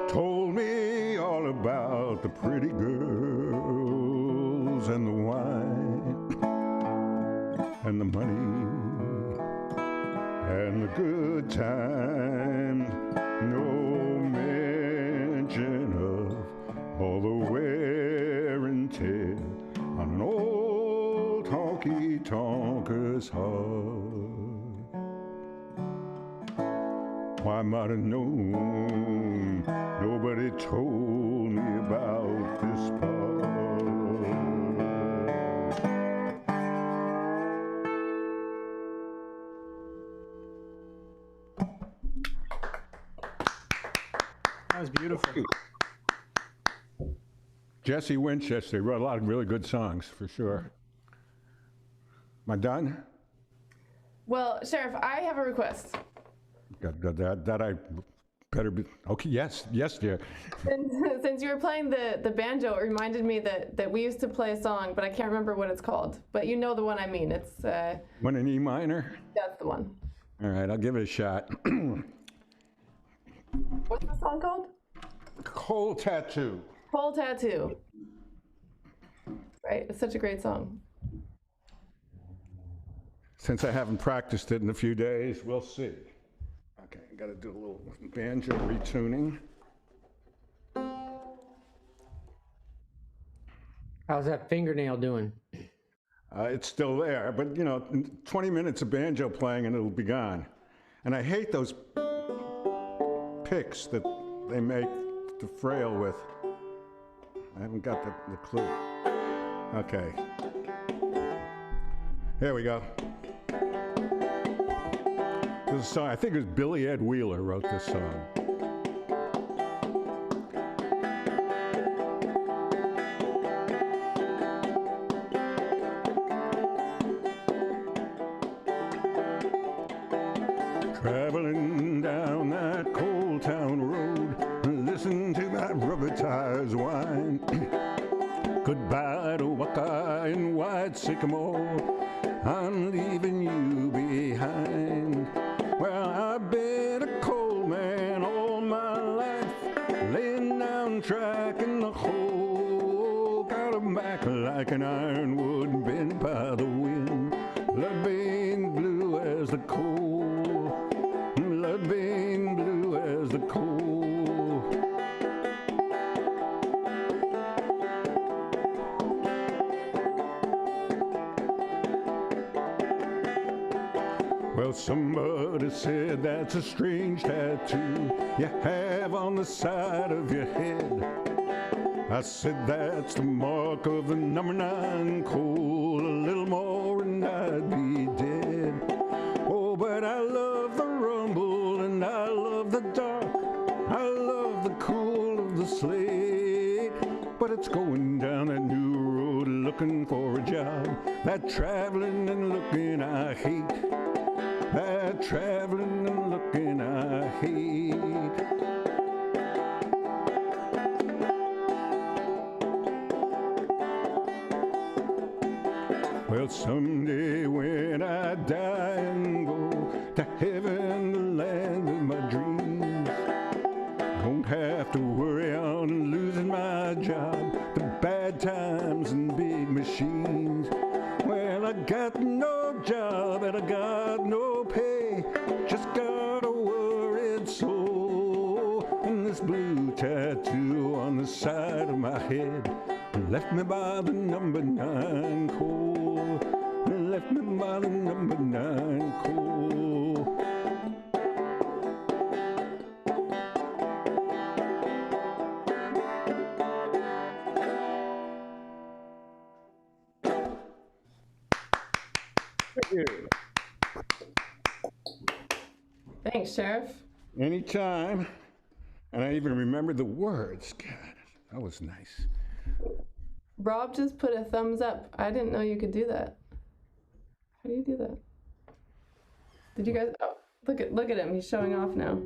E: Told me all about the pretty girls and the wine and the money and the good times. No mention of all the wear and tear on an old honky-tonker's heart. Why, I might have known, nobody told me about this part.
D: That was beautiful.
E: Jesse Winchester wrote a lot of really good songs, for sure. Am I done?
A: Well, Sheriff, I have a request.
E: That I better be, okay, yes, dear.
A: Since you were playing the banjo, it reminded me that we used to play a song, but I can't remember what it's called. But you know the one I mean. It's
E: One in E minor?
A: that's the one.
E: All right, I'll give it a shot.
A: What's the song called?
E: Cold Tattoo.
A: Whole Tattoo. Right, it's such a great song.
E: Since I haven't practiced it in a few days, we'll see. Okay, I gotta do a little banjo retuning.
F: How's that fingernail doing?
E: It's still there, but you know, 20 minutes of banjo playing and it'll be gone. And I hate those picks that they make the frail with. I haven't got the clue. Okay. Here we go. This is a song, I think it was Billy Ed Wheeler wrote this song. Traveling down that cold town road, listen to my rubber tires whine. Goodbye to Waukee and White Sycamore, I'm leaving you behind. Well, I've been a coal man all my life, laying down track in the hole. Got a back like an ironwood bent by the wind. Blood veins blue as the coal, blood veins blue as the coal. Well, somebody said that's a strange tattoo you have on the side of your head. I said that's the mark of the number 9 coal. A little more and I'd be dead. Oh, but I love the rumble and I love the dark. I love the cool of the slate. But it's going down that new road looking for a job. That traveling and looking I hate. That traveling and looking I hate. Well, someday when I die and go to heaven, the land of my dreams, I won't have to worry on losing my job, the bad times and big machines. Well, I got no job and I got no pay, just got a worried soul, and this blue tattoo on the side of my head left me by the number 9 coal. Left me by the number 9 coal. Thank you.
A: Thanks, Sheriff.
E: Anytime. And I even remembered the words. God, that was nice.
A: Rob just put a thumbs up. I didn't know you could do that. How do you do that? Did you guys? Oh, look at him. He's showing off now.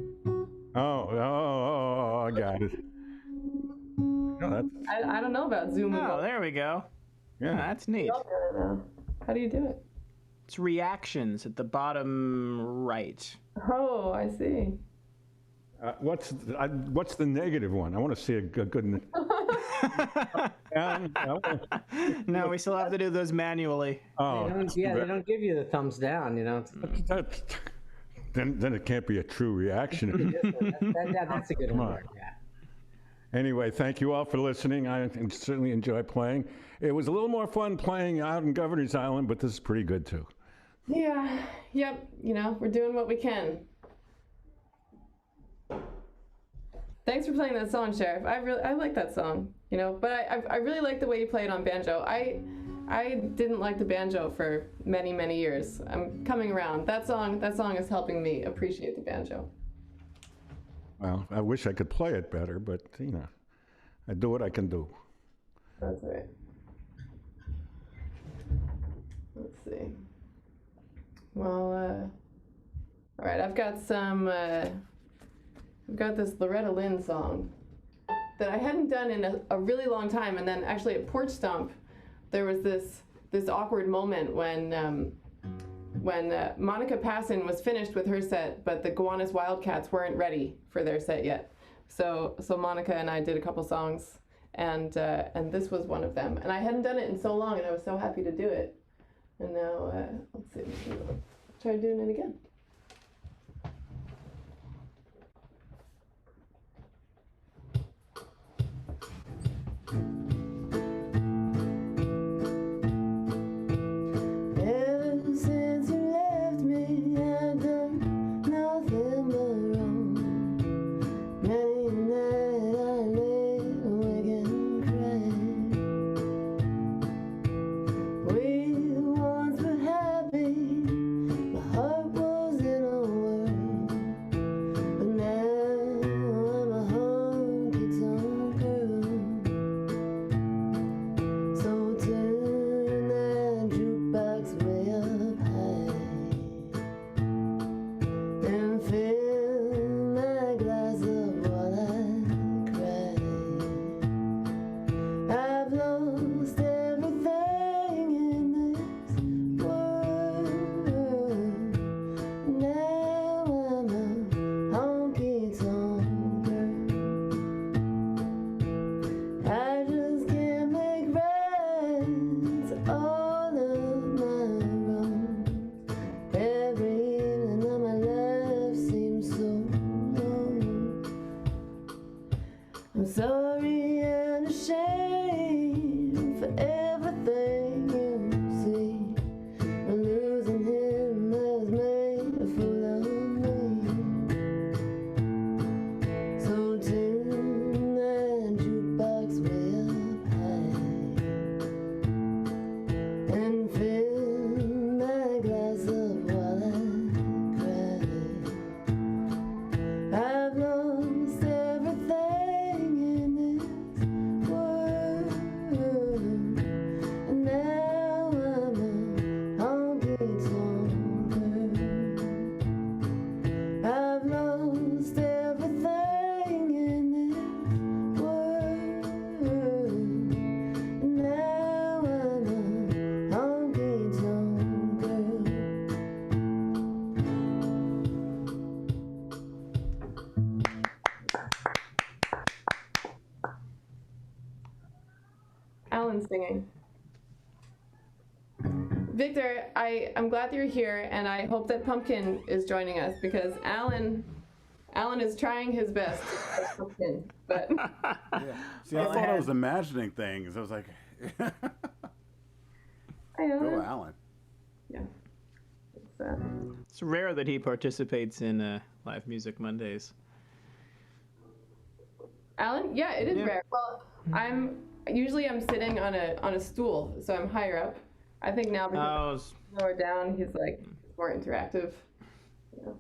E: Oh, I got it. No, that's,
A: I don't know about Zoom.
D: Oh, there we go.
E: yeah.
D: That's neat.
A: How do you do it?
D: It's reactions at the bottom right.
A: Oh, I see.
E: What's the negative one? I want to see a good.
D: No, we still have to do those manually.
E: Oh,
F: They don't give you the thumbs down, you know.
E: then it can't be a true reaction.
F: That's a good one. Yeah.
E: Anyway, thank you all for listening. I certainly enjoy playing. It was a little more fun playing out in Governor's Island, but this is pretty good too.
A: Yeah. Yep. You know, we're doing what we can. Thanks for playing that song, Sheriff. I like that song, you know, but I really like the way you play it on banjo. I didn't like the banjo for many years. I'm coming around. That song is helping me appreciate the banjo.
E: Well, I wish I could play it better, but you know, I do what I can do.
A: That's right. Let's see. Well, all right. I've got some. I've got this Loretta Lynn song that I hadn't done in a really long time, and then actually at Porch Stomp, there was this awkward moment when Monica Passon was finished with her set, but the Gowanus Wildcats weren't ready for their set yet. So Monica and I did a couple songs, and this was one of them. And I hadn't done it in so long, and I was so happy to do it. And now let's see, try doing it again. Alan's singing. Victor, I'm glad that you're here, and I hope that Pumpkin is joining us because Alan is trying his best to play Pumpkin, but
C: See, I thought I was imagining things. I was like,
A: I know.
C: go Alan.
A: Yeah.
D: It's rare that he participates in Live Music Mondays.
A: Alan? Yeah, it is
D: Yeah.
A: rare. Well, I'm sitting on a stool, so I'm higher up. I think now because I'm lower down, he's like more interactive. Yeah.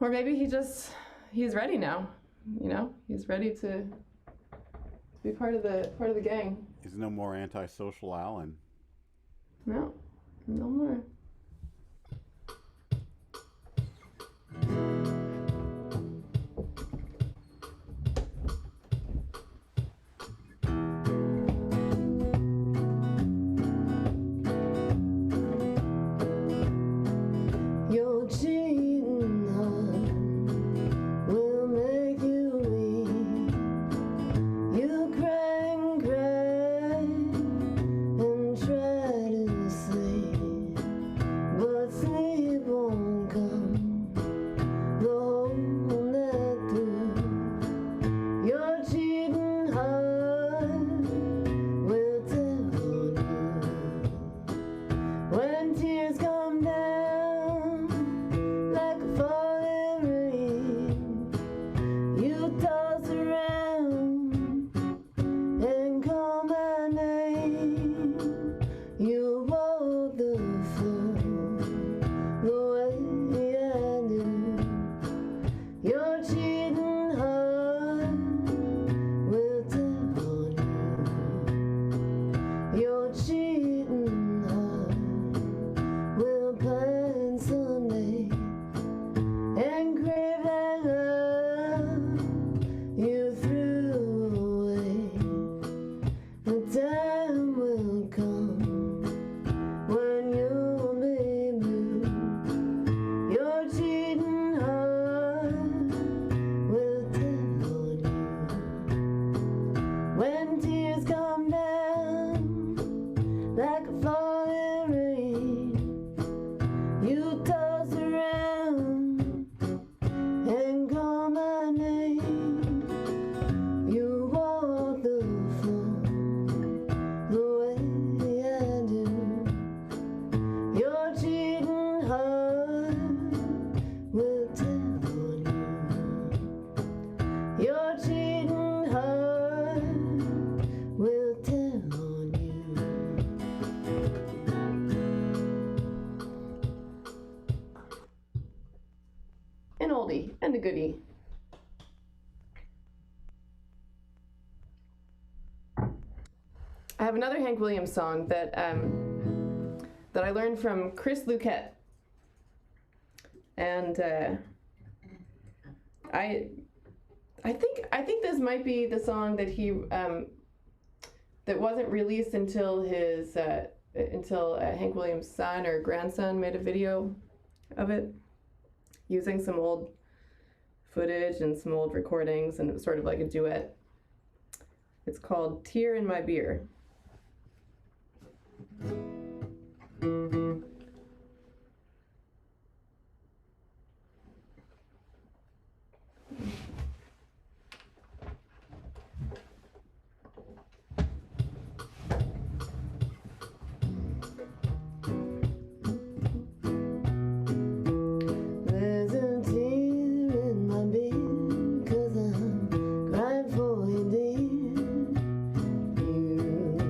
A: Or maybe he's ready now. You know, he's ready to be part of the gang.
C: He's no more antisocial Alan.
A: No more.
H: Your cheating heart will make you weak. You cry and cry and try to sleep, but sleep won't come the whole night through. Your cheating heart will tell on you when tears come down like a falling rain. You toss around and call my name. You walk the floor the way I do. Your cheating heart will tell on you. Your cheating heart will pine someday and crave that love you threw away. The time will come when you'll be blue. Your cheating heart will tell on you. When tears come down like a falling rain, you toss around and call my name. You walk the floor the way I do. Your cheating heart will tell on you. Your cheating heart will tell on you.
A: An oldie and a goodie. I have another Hank Williams song that I learned from Chris Luquette, and I think this might be the song that he that wasn't released until his Hank Williams' son or grandson made a video of it, using some old footage and some old recordings, and it was sort of like a duet. It's called Tear in My Beer.
H: There's a tear in my beer, 'cause I'm crying for you, dear. You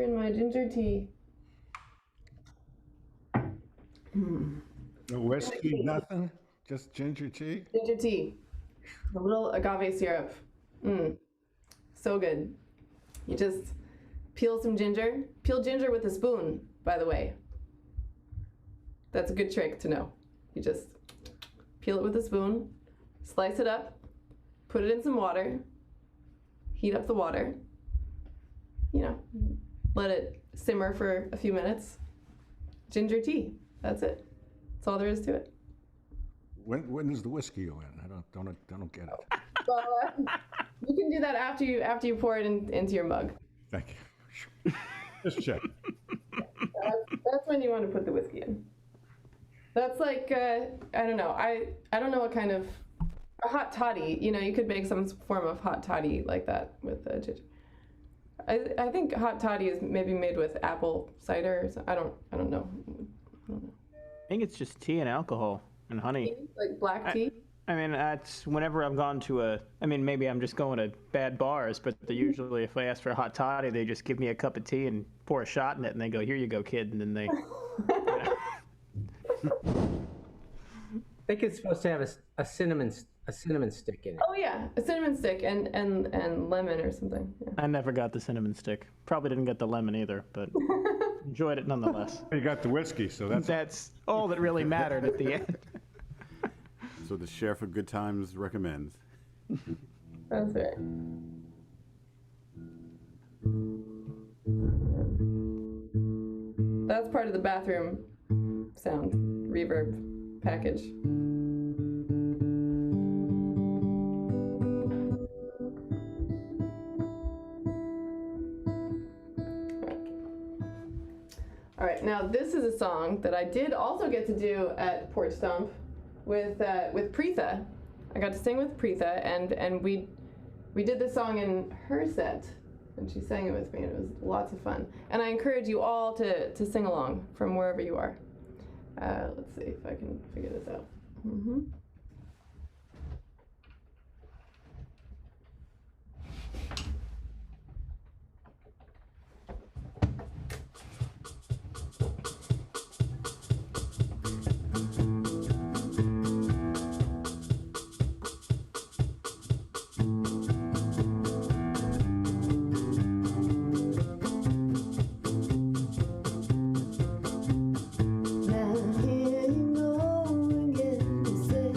A: in my ginger tea.
E: No whiskey, nothing? Just ginger tea?
A: Ginger tea. A little agave syrup. So good. You just peel some ginger. Peel ginger with a spoon, by the way. That's a good trick to know. You just peel it with a spoon, slice it up, put it in some water, heat up the water, let it simmer for a few minutes. Ginger tea. That's it. That's all there is to it.
E: When does the whiskey go in? I don't get it.
A: Well, you can do that after you pour it into your mug.
E: Thank you. Just check.
A: That's when you want to put the whiskey in. That's like I don't know. I don't know what kind of a hot toddy. You could make some form of hot toddy like that with ginger. I think hot toddy is maybe made with apple cider. Or something. I don't know.
D: I think it's just tea and alcohol and honey.
A: Like black tea.
D: I mean, that's whenever I've gone to maybe I'm just going to bad bars, but they usually, if I ask for a hot toddy, they just give me a cup of tea and pour a shot in it, and they go, "Here you go, kid," and then they.
F: I think it's supposed to have a cinnamon stick in it.
A: Oh yeah, a cinnamon stick and lemon or something. Yeah.
D: I never got the cinnamon stick. Probably didn't get the lemon either, but enjoyed it nonetheless.
E: You got the whiskey, so
D: That's all that really mattered at the end.
C: So the Sheriff of Goodtimes recommends.
A: That's right. That's part of the bathroom sound reverb package. All right, now this is a song that I did also get to do at Porch Stomp with Preetha. I got to sing with Preetha, and we did this song in her set, and she sang it with me, and it was lots of fun. And I encourage you all to sing along from wherever you are. Let's see if I can figure this out.
H: Now here you go again, you say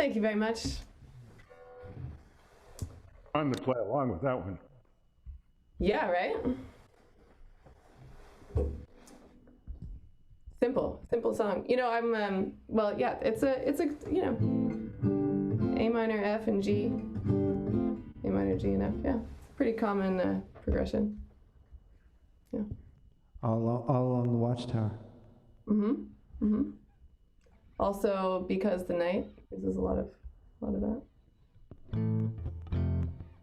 A: Thank you very much.
E: I'm to play along with that one.
A: Yeah, right? Simple song. You know, I'm, well, yeah, it's a, you know, A minor, F, and G. A minor, G, and F, yeah. Pretty common progression. Yeah.
I: All along the Watchtower.
A: Also, Because the Night uses a lot of that.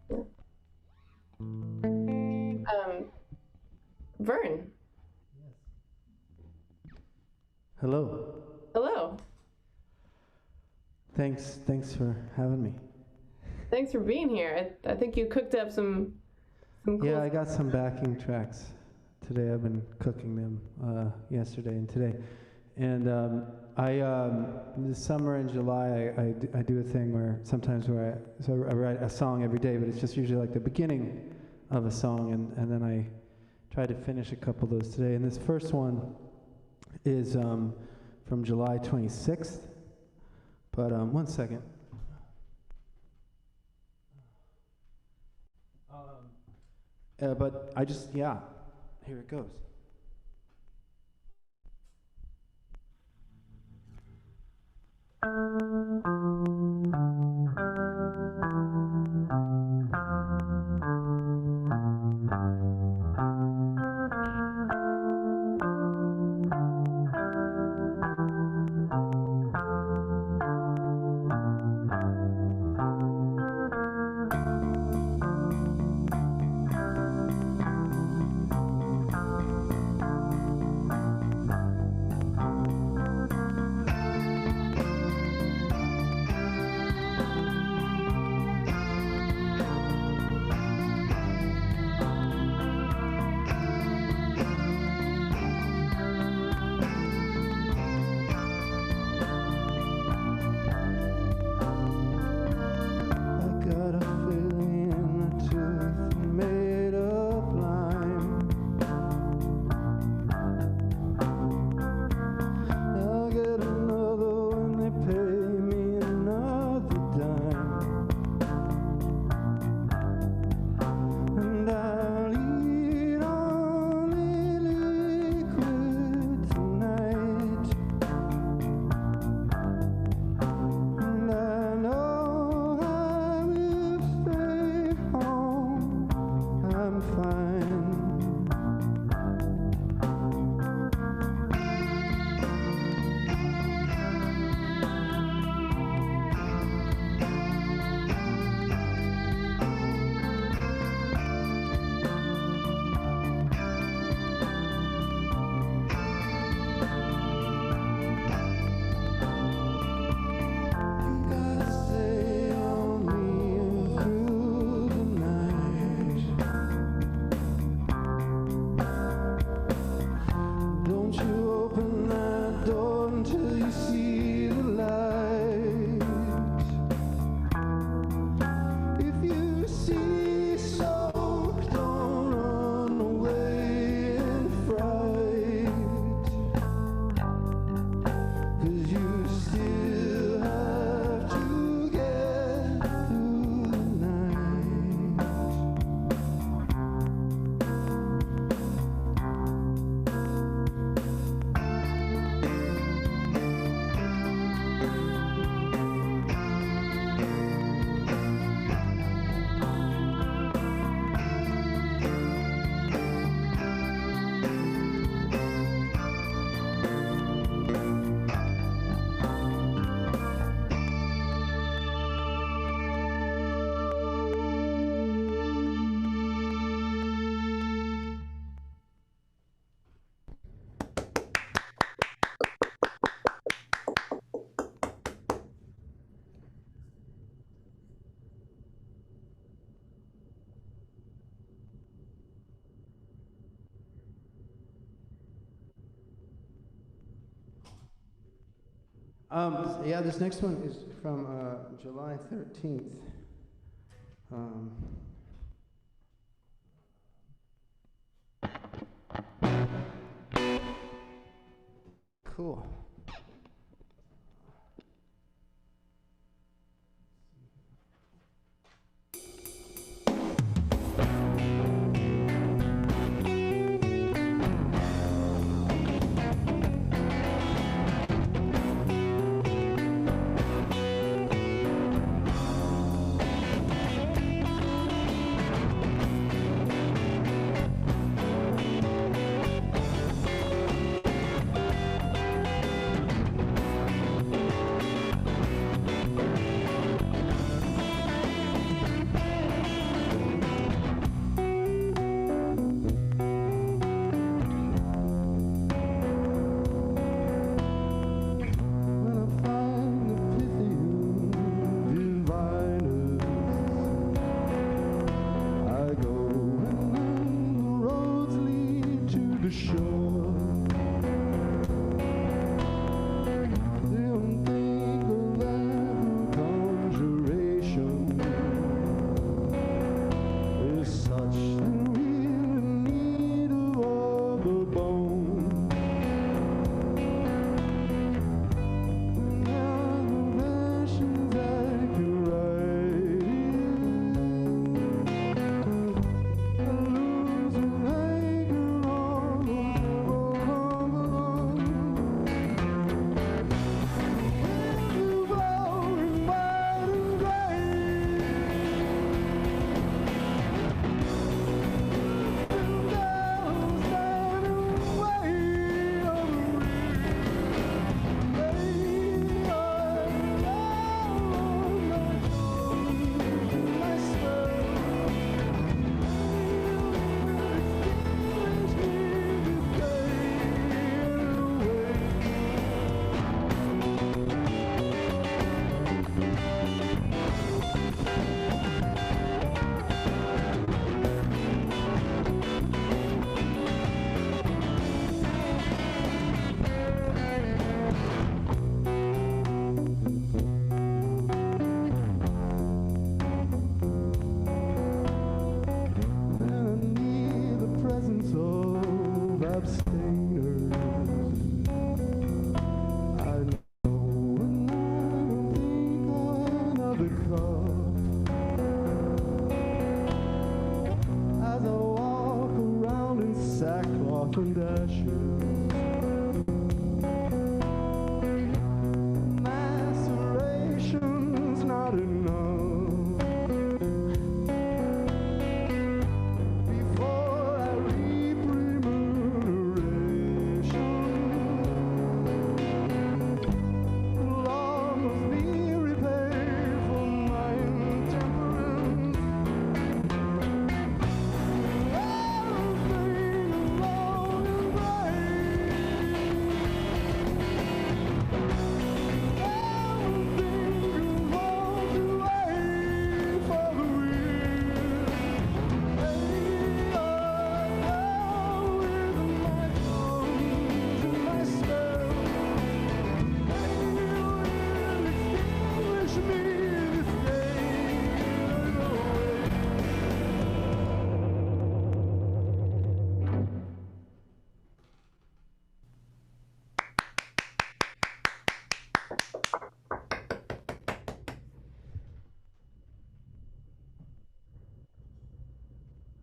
A: Yeah. Vern.
I: Hello.
A: Hello.
I: Thanks for having me.
A: Thanks for being here. I think you cooked up some cool.
I: Yeah, I got some backing tracks today. I've been cooking them yesterday and today. And this summer in July, I do a thing where sometimes I write a song every day, but it's just usually like the beginning of a song, and then I try to finish a couple of those today. And this first one is from July 26th. But one second. But I just, yeah, here it goes. Yeah, this next one is from July 13th. Cool.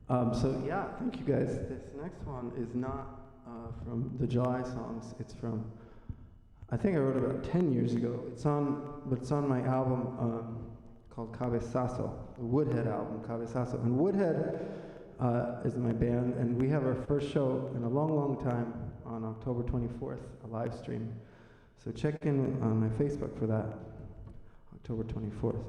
I: So yeah, thank you guys. This next one is not from the July songs. It's from, I think I wrote it about 10 years ago. It's on my album called Cabezazo, the Woodhead album, Cabezazo. And Woodhead is my band, and we have our first show in a long, long time on October 24th, a live stream. So check in on my Facebook for that, October 24th.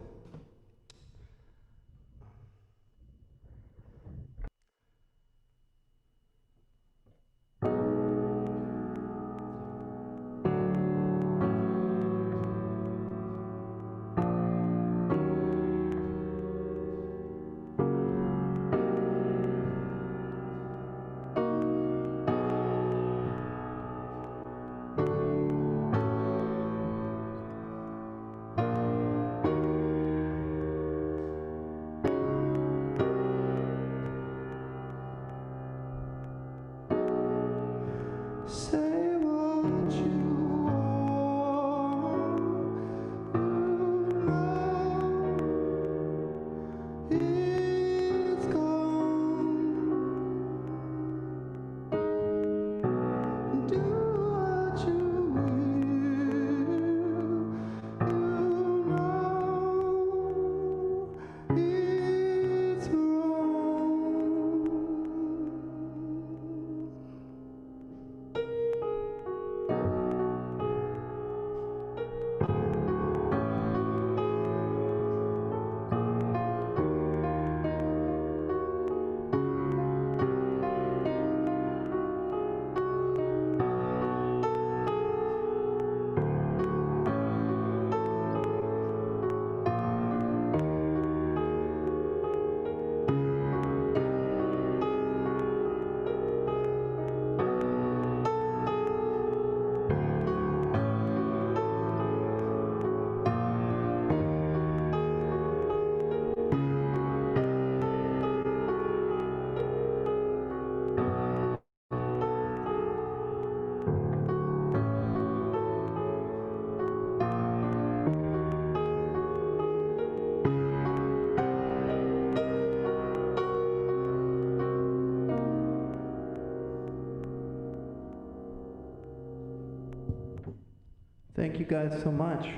I: Thank you guys so much.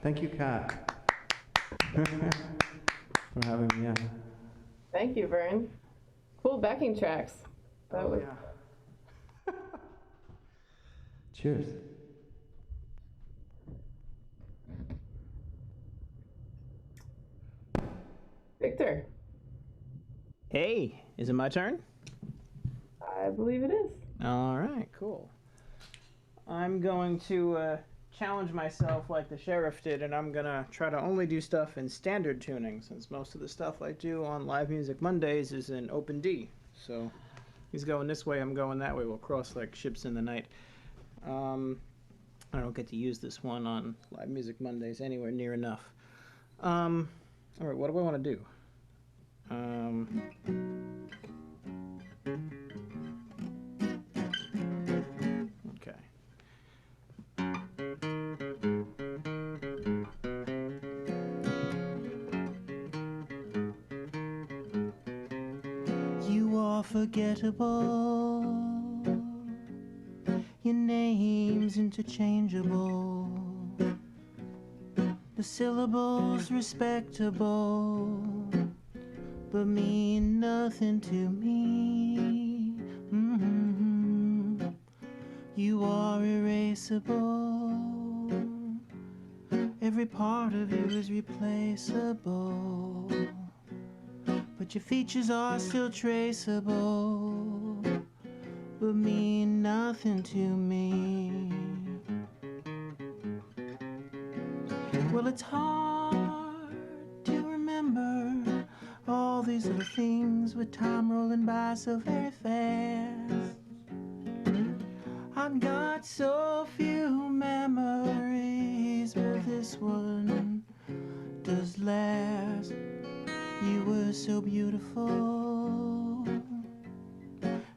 I: Thank you, Kat, for having me on.
A: Thank you, Vern. Cool backing tracks. That was...
I: yeah. Cheers.
A: Victor,
D: Hey, is it my turn?
A: I believe it is.
D: All right, cool. I'm going to challenge myself like the sheriff did, and I'm gonna try to only do stuff in standard tuning, since most of the stuff I do on Live Music Mondays is in open D. So he's going this way, I'm going that way. We'll cross like ships in the night. I don't get to use this one on Live Music Mondays anywhere near enough. All right, what do I want to do? Okay.
J: You are forgettable, your name's interchangeable, the syllables respectable, but mean nothing to me. You are erasable, every part of you is replaceable, but your features are still traceable, but mean nothing to me. Well, it's hard to remember all these little things with time rolling by so very fast. I've got so few memories, but this one does last. You were so beautiful,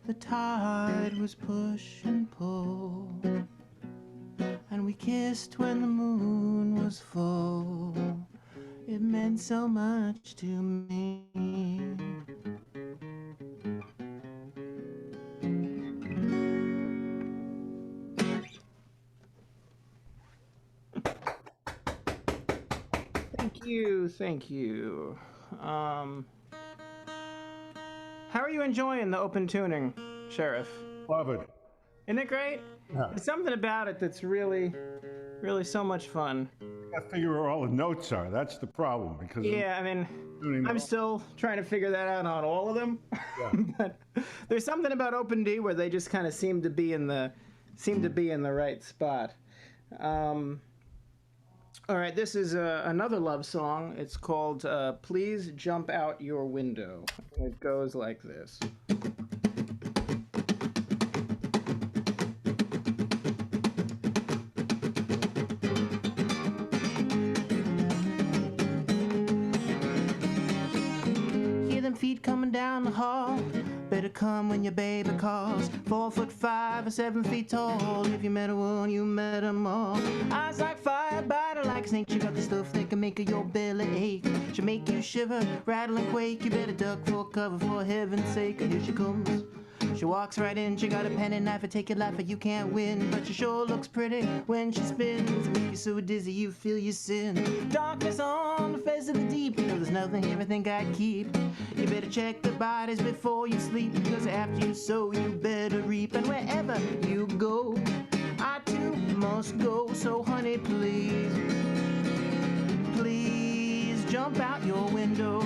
J: the tide was push and pull, and we kissed when the moon was full. It meant so much to me.
D: you, thank you. How are you enjoying the open tuning, Sheriff?
E: Love it.
D: Isn't it great?
E: Yeah.
D: There's something about it that's really, really so much fun.
E: I figure where all the notes are. That's the problem because
D: Yeah, I mean,
E: tuning
D: I'm still trying to figure that out on all of them. But there's something about Open D where they just kind of seem to be in the right spot. All right, this is another love song. It's called "Please Jump Out Your Window." It goes like this.
J: Feet coming down the hall. Better come when your baby calls. 4'5" or 7 feet tall. If you met a one, you met 'em all. Eyes like fire, body like snake. She got the stuff that can make your belly ache. She'll make you shiver, rattle and quake. You better duck for cover, for heaven's sake. Here she comes. She walks right in, she got a pen and knife to take your life, but you can't win. But she sure looks pretty when she spins. Make you so dizzy you feel your sin. Darkness on the face of the deep. You know there's nothing here I think I'd keep. You better check the bodies before you sleep, because after you sow you better reap. And wherever you go, I too must go. So honey, please, please jump out your window.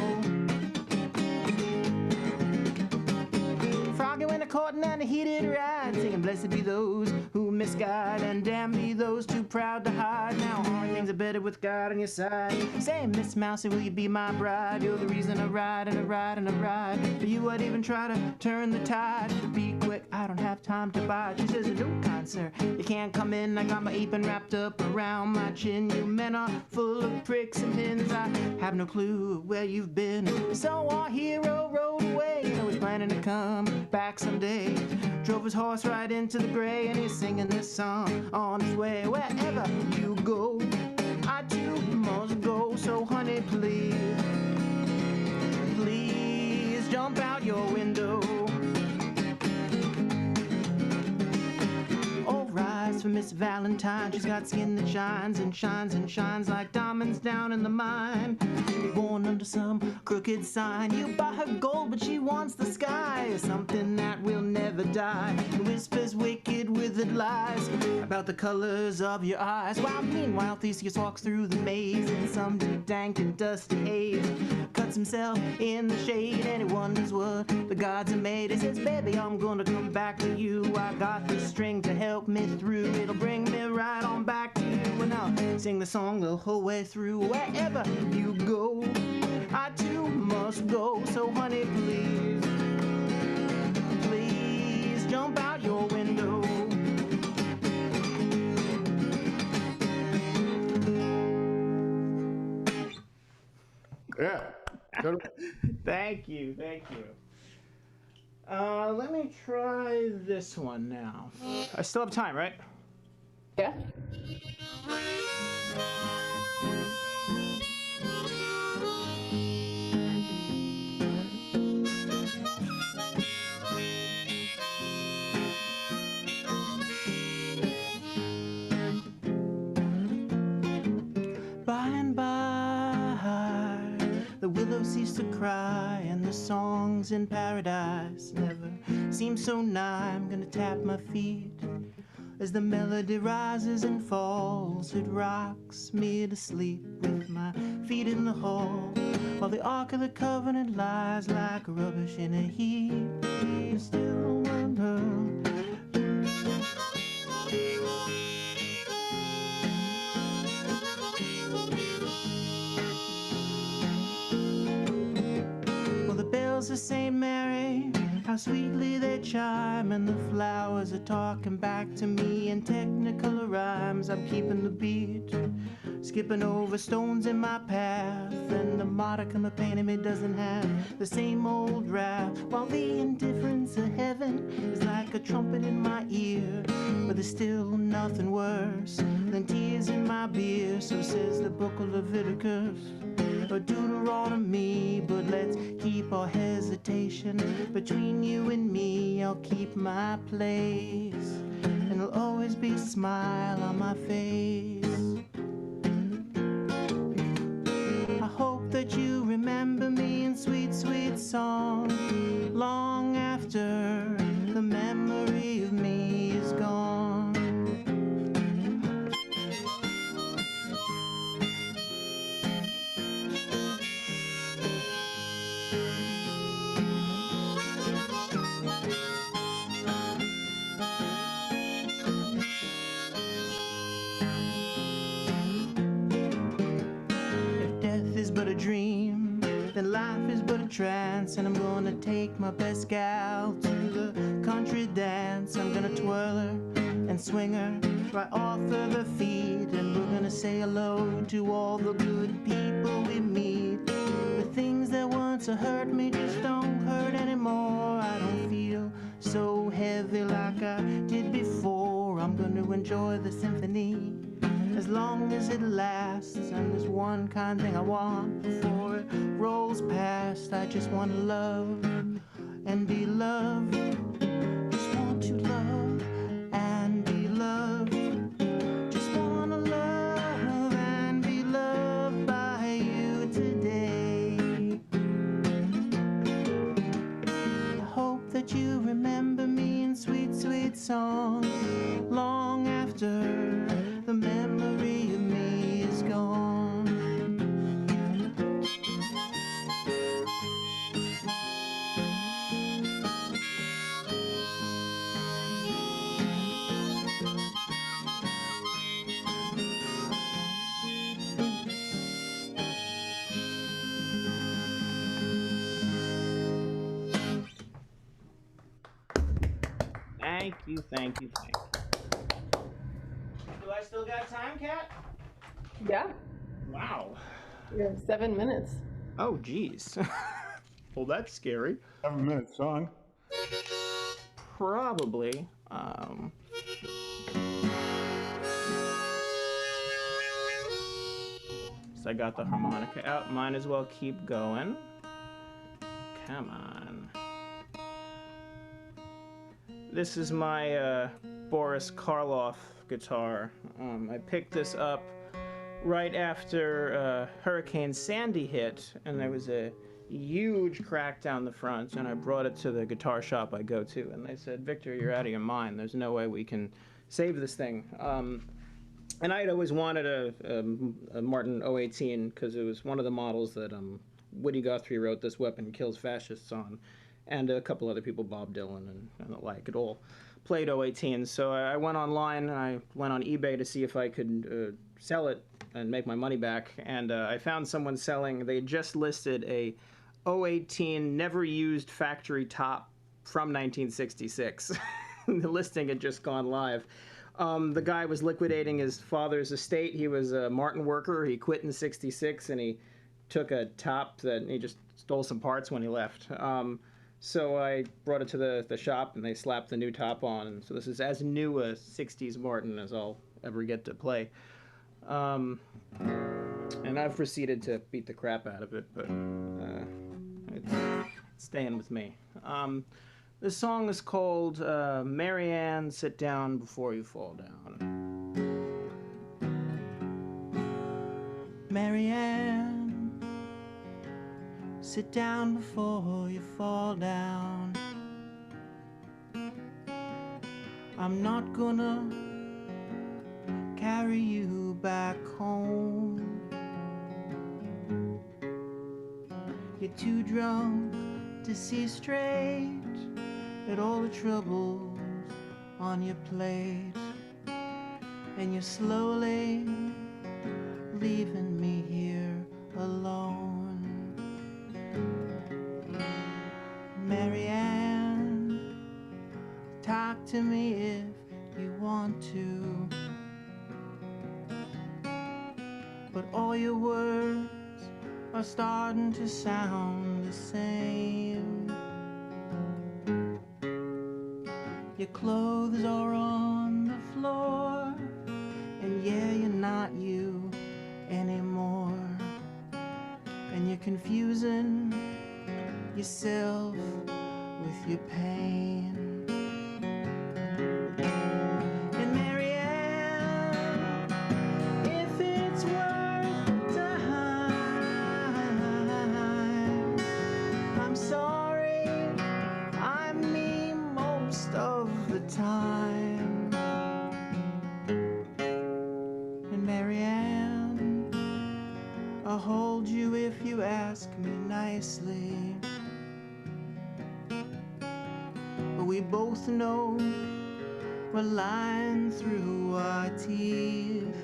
J: Froggy when the courting and the heated ride, singing blessed be those who misguide, and damn be those too proud to hide. Now all things are better with God on your side. Say, Miss Mousy, will you be my bride? You're the reason I ride and I ride and I ride. For you I'd even try to turn the tide. Be quick, I don't have time to bide. She says, no, kind sir, you can't come in. I got my apron wrapped up around my chin. You men are full of pricks and pins. I have no clue where you've been. So our hero rode away, you know he's planning to come back someday. Drove his horse right into the gray, and he's singing this song on his way. Wherever you go, I too must go. So honey, please, please jump out your window. Oh, rise for Miss Valentine. She's got skin that shines and shines and shines like diamonds down in the mine. Born under some crooked sign. You buy her gold, but she wants the sky. Something that will never die. Whispers wicked withered lies about the colors of your eyes. While meanwhile Theseus walks through the maze in some deep, dank and dusty haze. Cuts himself in the shade and he wonders what the gods have made. He says, baby, I'm gonna come back to you. I got this string to help me through. It'll bring me right on back to you. And I'll sing the song the whole way through. Wherever you go, I too must go. So honey, please, please jump out your window.
E: Yeah.
D: Thank you, thank you. Let me try this one now. I still have time, right?
A: Yeah.
J: By and by, the willow ceased to cry, and the songs in paradise never seem so nigh. I'm gonna tap my feet as the melody rises and falls. It rocks me to sleep with my feet in the hall, while the Ark of the Covenant lies like rubbish in a heap. And still wonder. Bells of St. Mary, how sweetly they chime, and the flowers are talking back to me in technicolor rhymes. I'm keeping the beat, skipping over stones in my path, and the modicum of pain in me doesn't have the same old wrath, while the indifference of heaven is like a trumpet in my ear. But there's still nothing worse than tears in my beer. So says the book of Leviticus or Deuteronomy. But let's keep our hesitation between you and me. I'll keep my place, and there'll always be a smile on my face. trance, and I'm gonna take my best gal to the country dance. I'm gonna twirl her and swing her right off of her feet, and we're gonna say hello to all the good people we meet. The things that once hurt me just don't hurt anymore. I don't feel so heavy like I did before. I'm gonna enjoy the symphony as long as it lasts, and there's one kind thing I want before it rolls past. I just want to love and be loved. Just want to love and be loved. Just want to love and be loved by you today. I hope that you remember me in sweet, sweet songs long after the memory of me is gone.
D: Thank you, thank you, thank you. Do I still got time, Kat?
A: Yeah,
D: Wow.
A: you have 7 minutes.
D: Oh, geez. Well, that's scary.
E: 7-minute song.
D: Probably. So I got the harmonica out. Might as well keep going. Come on. This is my Boris Karloff guitar. I picked this up right after Hurricane Sandy hit, and there was a huge crack down the front, and I brought it to the guitar shop I go to, and they said, "Victor, you're out of your mind. There's no way we can save this thing." And I had always wanted a Martin 018 because it was one of the models that Woody Guthrie wrote "This Weapon Kills Fascists" on, and a couple other people, Bob Dylan and the like, it all played 018. So I went online and I went on eBay to see if I could sell it and make my money back, and I found someone selling. They had just listed a 018 never used factory top from 1966. The listing had just gone live. The guy was liquidating his father's estate. He was a Martin worker. He quit in '66, and he took a top that he just stole some parts when he left. So I brought it to the shop, and they slapped the new top on. And so this is as new a *60s Martin as I'll ever get to play. And I've proceeded to beat the crap out of it, but it's staying with me. This song is called Marianne, Sit Down Before You Fall Down. Marianne, sit down before you fall down. I'm not gonna carry you back home. You're too drunk to see straight at all the troubles on your plate, and you're slowly leaving me here alone. Marianne, talk to me if you want to, but all your words are starting to sound the same. Your clothes are on the floor, and yeah, you're not you anymore. And you're confusing yourself with your pain. And Marianne, if it's worth the time, I'm sorry, I'm me most of the time. And Marianne, I'll hold you if you ask me nicely. But we both know we're lying through our teeth.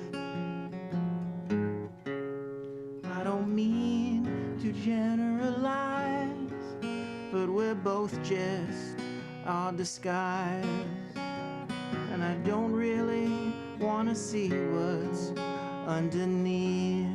D: I don't mean to generalize,
J: but we're both just our disguise. And I don't really want to see what's underneath.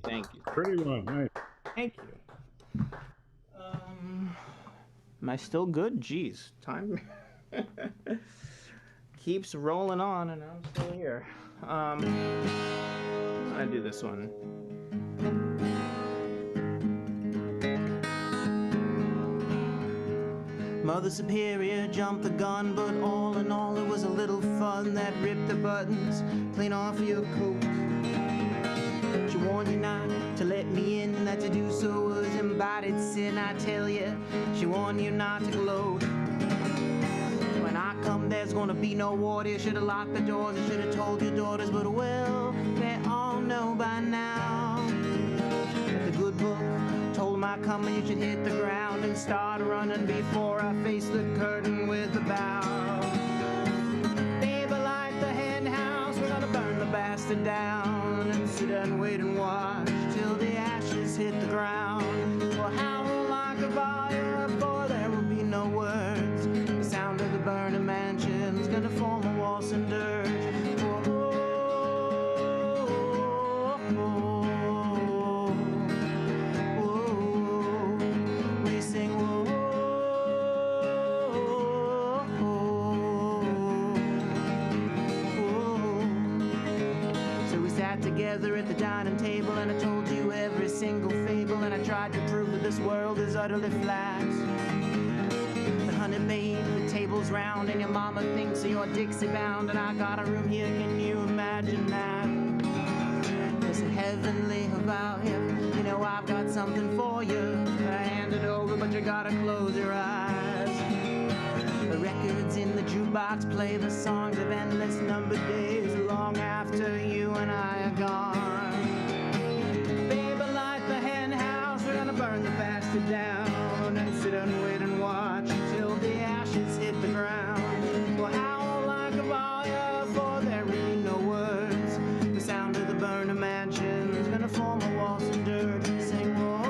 D: Thank you.
C: Pretty one, nice.
D: Thank you. Am I still good? Jeez, time keeps rolling on and I'm still here. I do this one.
J: Mother Superior jumped the gun, but all in all it was a little fun that ripped the buttons clean off your coat. She warned you not to let me in, that to do so was embodied sin. I tell you, she warned you not to gloat. When I come, there's gonna be no water. You should've locked the doors, you should've told your daughters, but well, they all know by now that the good book told them I come and you should hit the ground and start running before I face the curtain with a bow. Baby, like the hen house, we're gonna burn the bastard down and sit and wait and watch till the ashes hit the ground. We'll howl like a fire, for there will be no words. The sound of the burning mansion's gonna form a waltzing dirge. Together at the dining table, and I told you every single fable, and I tried to prove that this world is utterly flat. But honey babe, the table's round and your mama thinks that you're Dixie bound, and I got a room here, can you imagine that? Is it heavenly about you? You know I've got something for you. I hand it over, but you gotta close your eyes. The records in the jukebox play the songs of endless numbered days long after you and I are gone. Baby, like the hen house, we're gonna burn the bastard down and sit and wait and watch till the ashes hit the ground. We'll howl like a fire, for there will be no words. The sound of the burning mansion's gonna form a waltz of dirt. Sing, whoa.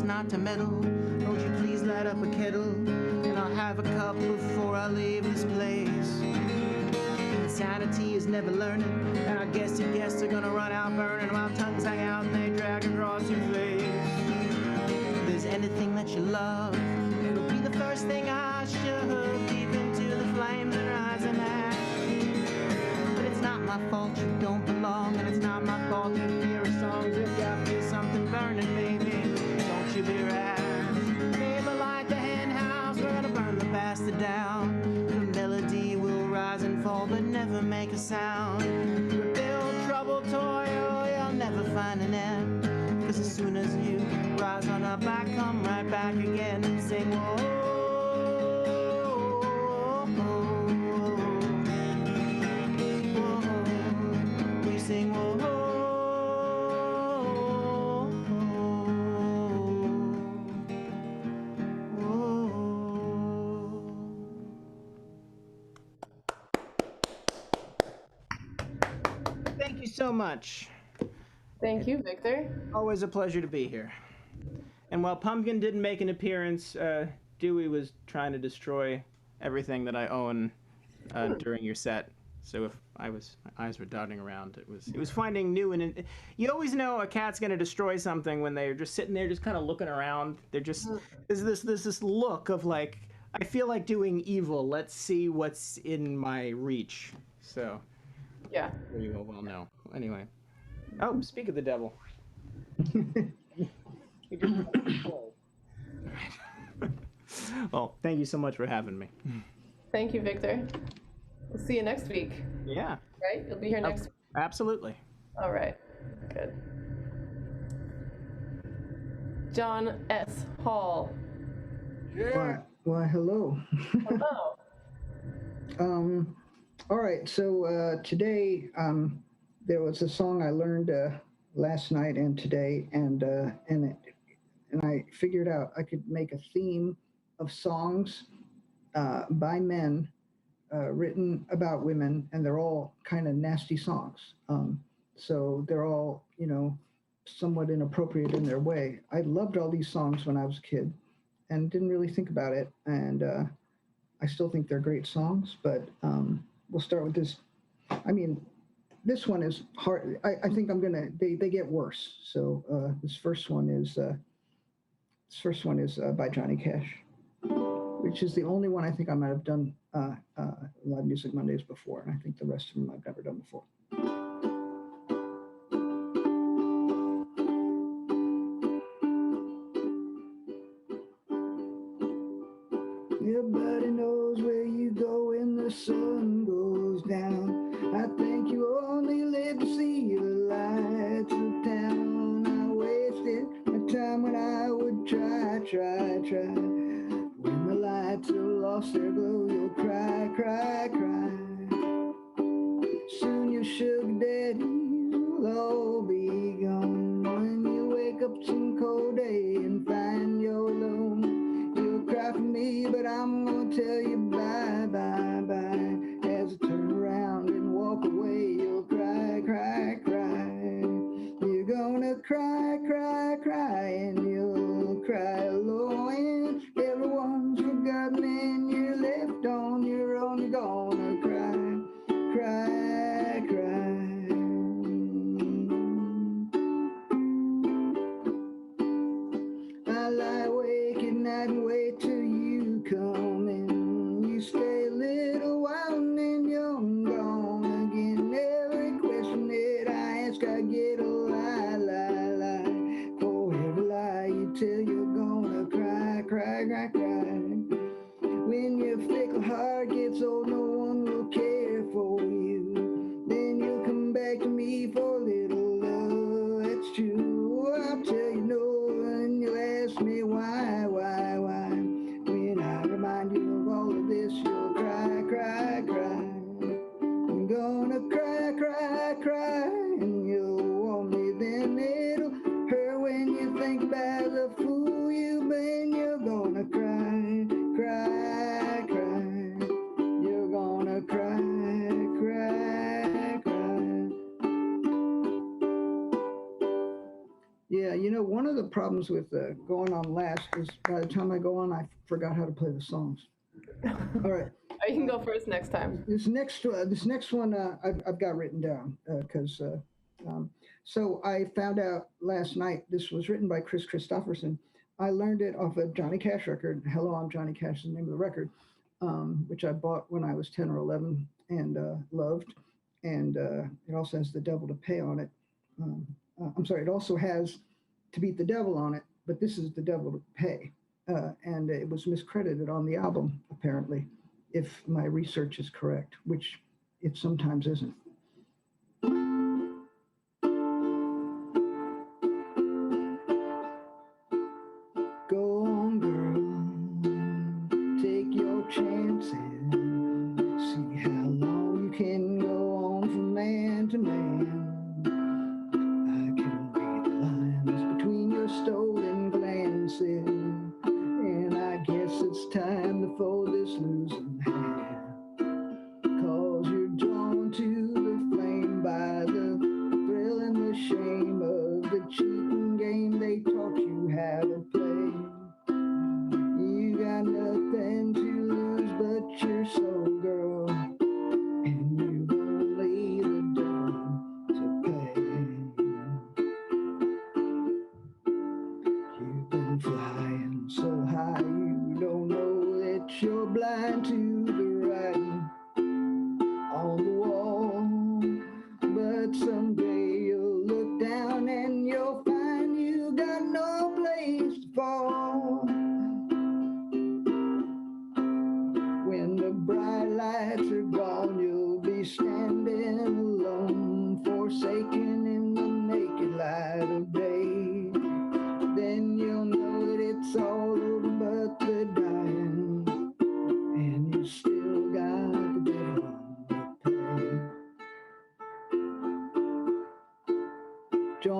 J: Not to meddle, won't you please light up a kettle, and I'll have a cup before I leave this place. Insanity is never learning, and I guess your guests are gonna run out burning while tongues hang out and they drag across your face. If there's anything that you love, it'll be the first thing I shove deep into the flames and rise and ash. But it's not my fault you don't belong, and it's not my fault you fear of songs. If got me something burning, baby, don't you be rash. Baby, like the hen house, we're gonna burn the bastard down. The melody will rise and fall, but never make a sound. Rebuild troubled toil, you'll never find an end. 'Cause as soon as you rise on up, I come right back again and sing, whoa. We sing, whoa.
D: Thank you so much.
A: Thank you, Victor.
D: Always a pleasure to be here. And while Pumpkin didn't make an appearance, Dewey was trying to destroy everything that I own during your set. So if my eyes were dotting around, it was finding new, and you always know a cat's gonna destroy something when they're just sitting there, just kind of looking around. They're just there's this look of like, I feel like doing evil. Let's see what's in my reach. So
A: Yeah.
D: you will well know. Anyway, oh, speak of the devil. Well, thank you so much for having me.
A: Thank you, Victor. We'll see you next week.
D: Yeah.
A: Right? You'll be here next week.
D: Absolutely.
A: All right. Good. John S. Hall.
K: Why, hello.
A: Hello.
K: All right, so today there was a song I learned last night and today, and I figured out I could make a theme of songs by men written about women, and they're all kind of nasty songs. So they're all, somewhat inappropriate in their way. I loved all these songs when I was a kid and didn't really think about it, and I still think they're great songs, but we'll start with this. I mean, this one is hard. I think they get worse. So this first one is by Johnny Cash, which is the only one I think I might have done Live Music Mondays before, and I think the rest of them I've never done before. Everybody knows where you go when the sun goes down. I think you only live to see the lights of town. I wasted my time when I would try. When the lights have lost their glow, you'll cry. Soon your sugar daddies will all be gone. When you wake up some cold day and find you're alone, you'll cry for me, but I'm gonna tell you bye. As I turn around and walk away, you'll cry. You're gonna cry, and you'll cry alone. Everyone's forgotten and you're left on your own. You're gonna cry. I lie awake at night and wait till you come in. You stay a little while and then you're gone again. Every question that I ask, I get a lie. For every lie you tell, you're gonna cry. When your fickle heart gets old, no one will care for you. Then you'll come back to me for a little love. That's true. I'll tell you no, and you'll ask me why. When I remind you of all of this, you'll cry. I'm gonna cry, and you'll want me. Then it'll hurt when you think about the fool you've been. You're gonna cry. You're gonna cry. Yeah, one of the problems with going on last is by the time I go on, I forgot how to play the songs. All right.
A: You can go first next time.
K: This next one I've got written down because so I found out last night this was written by Chris Christopherson. I learned it off a Johnny Cash record. Hello, I'm Johnny Cash is the name of the record, which I bought when I was 10 or 11 and loved. And it also has The Devil to Pay on it. I'm sorry, it also has To Beat the Devil on it, but this is The Devil to Pay. And it was miscredited on the album, apparently, if my research is correct, which it sometimes isn't. Go on, girl, take your chances. See how long you can go on from man to man. I can read the lines between your stolen glances, and I guess it's time to fold this losing hand. 'Cause you're drawn to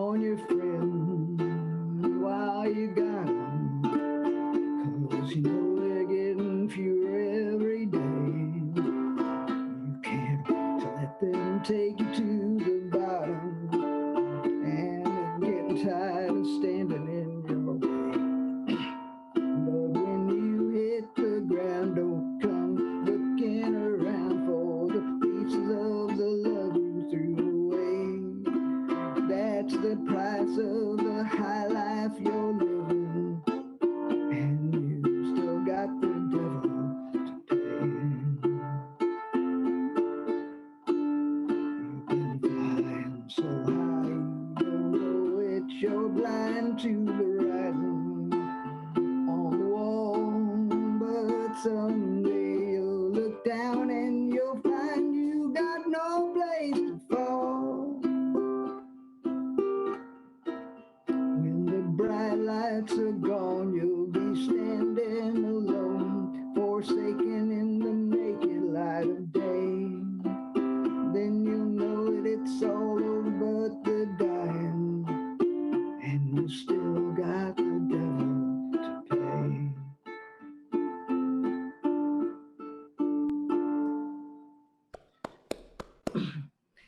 K: on your friend while you got 'em, 'cause you know they're getting fewer every day. You can't let them take you to the bottom, and they're getting tired of standing in your way. But when you hit the ground, don't come looking around for the pieces of the love you threw away. That's the price of the high life you're living, and you still got the devil to pay. You've been flying so high, you don't know it, you're blind to the writing on the wall. But someday you'll look down and you'll find you got no place to fall. When the bright lights are gone, you'll be standing alone, forsaken in the naked light of day. Then you'll know that it's all over but the dying, and you still got the devil to pay.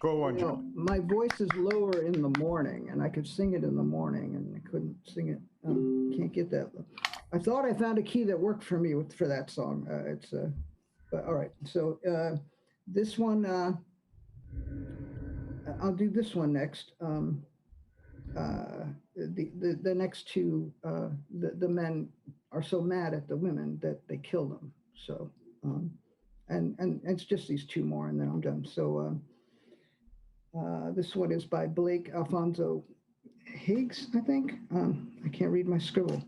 E: Go on,
K: You know,
E: John.
K: my voice is lower in the morning, and I could sing it in the morning, and I couldn't sing it. Can't get that. I thought I found a key that worked for me for that song. But all right. So this one, I'll do this one next. The next two, the men are so mad at the women that they kill them. So, and it's just these two more, and then I'm done. So. This one is by Blake Alfonso Higgs, I think. I can't read my scribble.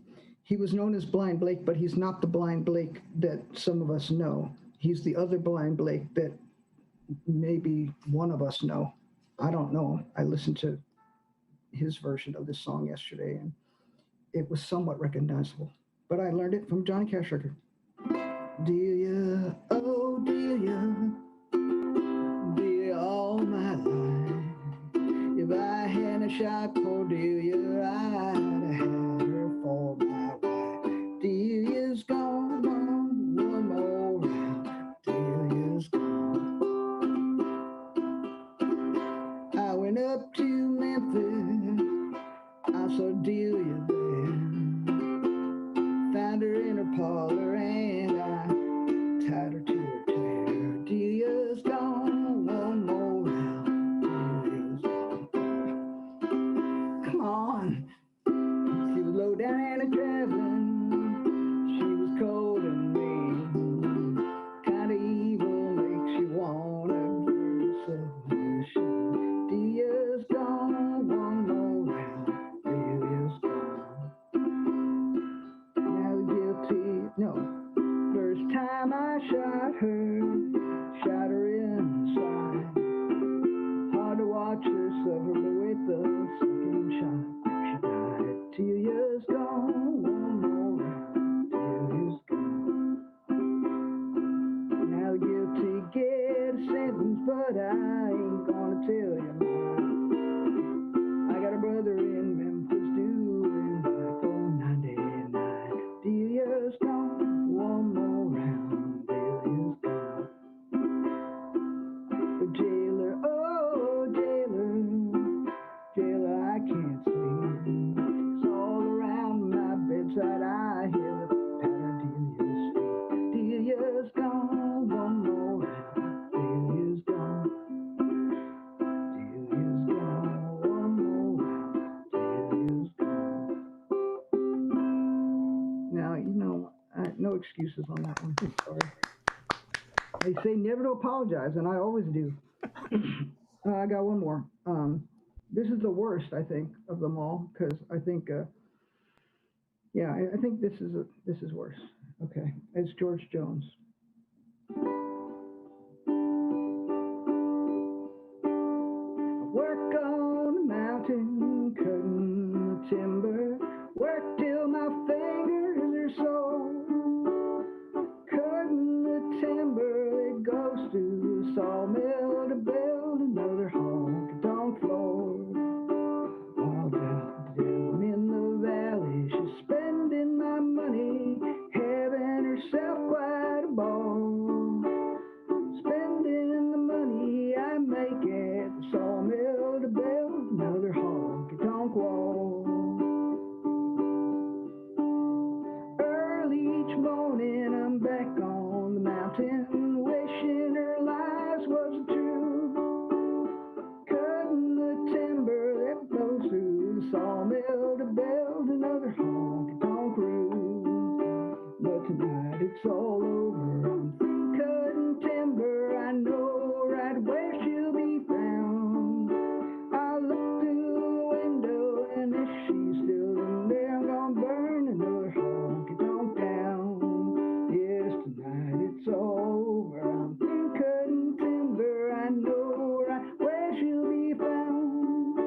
K: He was known as Blind Blake, but he's not the Blind Blake that some of us know. He's the other Blind Blake that maybe one of us know. I don't know. I listened to his version of this song yesterday, and it was somewhat recognizable. But I learned it from Johnny Cash record. Delia, oh Delia, Delia, all my life. If I hadn't shot Cordelia, I'd have had her for my wife. Delia's gone, one more round. Delia's gone. I went up to Memphis, I saw Delia there. Found her in her parlor and I tied her to her chair. Delia's gone, one more round. Delia's gone. Come on. She was low down and traveling. She was cold and mean. Kinda evil, makes you wanna give yourself a shot. Delia's gone, one more round. Delia's gone. Now the guilty, no. First time I shot her in the side. Hard to watch her suffer, but with the second shot, she died. Delia's gone, one more round. Delia's gone. Now the guilty get a sentence, but I ain't gonna tell you more. I got a brother in Memphis doing life for 99. Delia's gone, one more round. Delia's gone. The jailer, oh jailer, jailer, I can't sleep. It's all around my bedside. I hear the patter Delia's feet. Delia's gone, one more round. Delia's gone. Delia's gone, one more round. Delia's gone. Now, you know, no excuses on that one. Sorry. They say never to apologize, and I always do. I got one more. This is the worst, I think, of them all, because I think, yeah, I think this is worse. Okay, it's George Jones. Work on the mountain, cutting the timber. Work till my fingers are sore. Cutting the timber that goes to the sawmill to build another honky-tonk floor. While bell, another honky-tonk waltz. Early each morning I'm back on the mountain, wishing her lies was true. Cutting the timber that blows through the sawmill to build another honky-tonk roof. But tonight it's all over, I'm through cutting timber, I know right where she'll be found. I look through the window and if she's still in there, I'm gonna burn another honky-tonk down. Yes, tonight it's all over, I'm through cutting timber, I know right where she'll be found.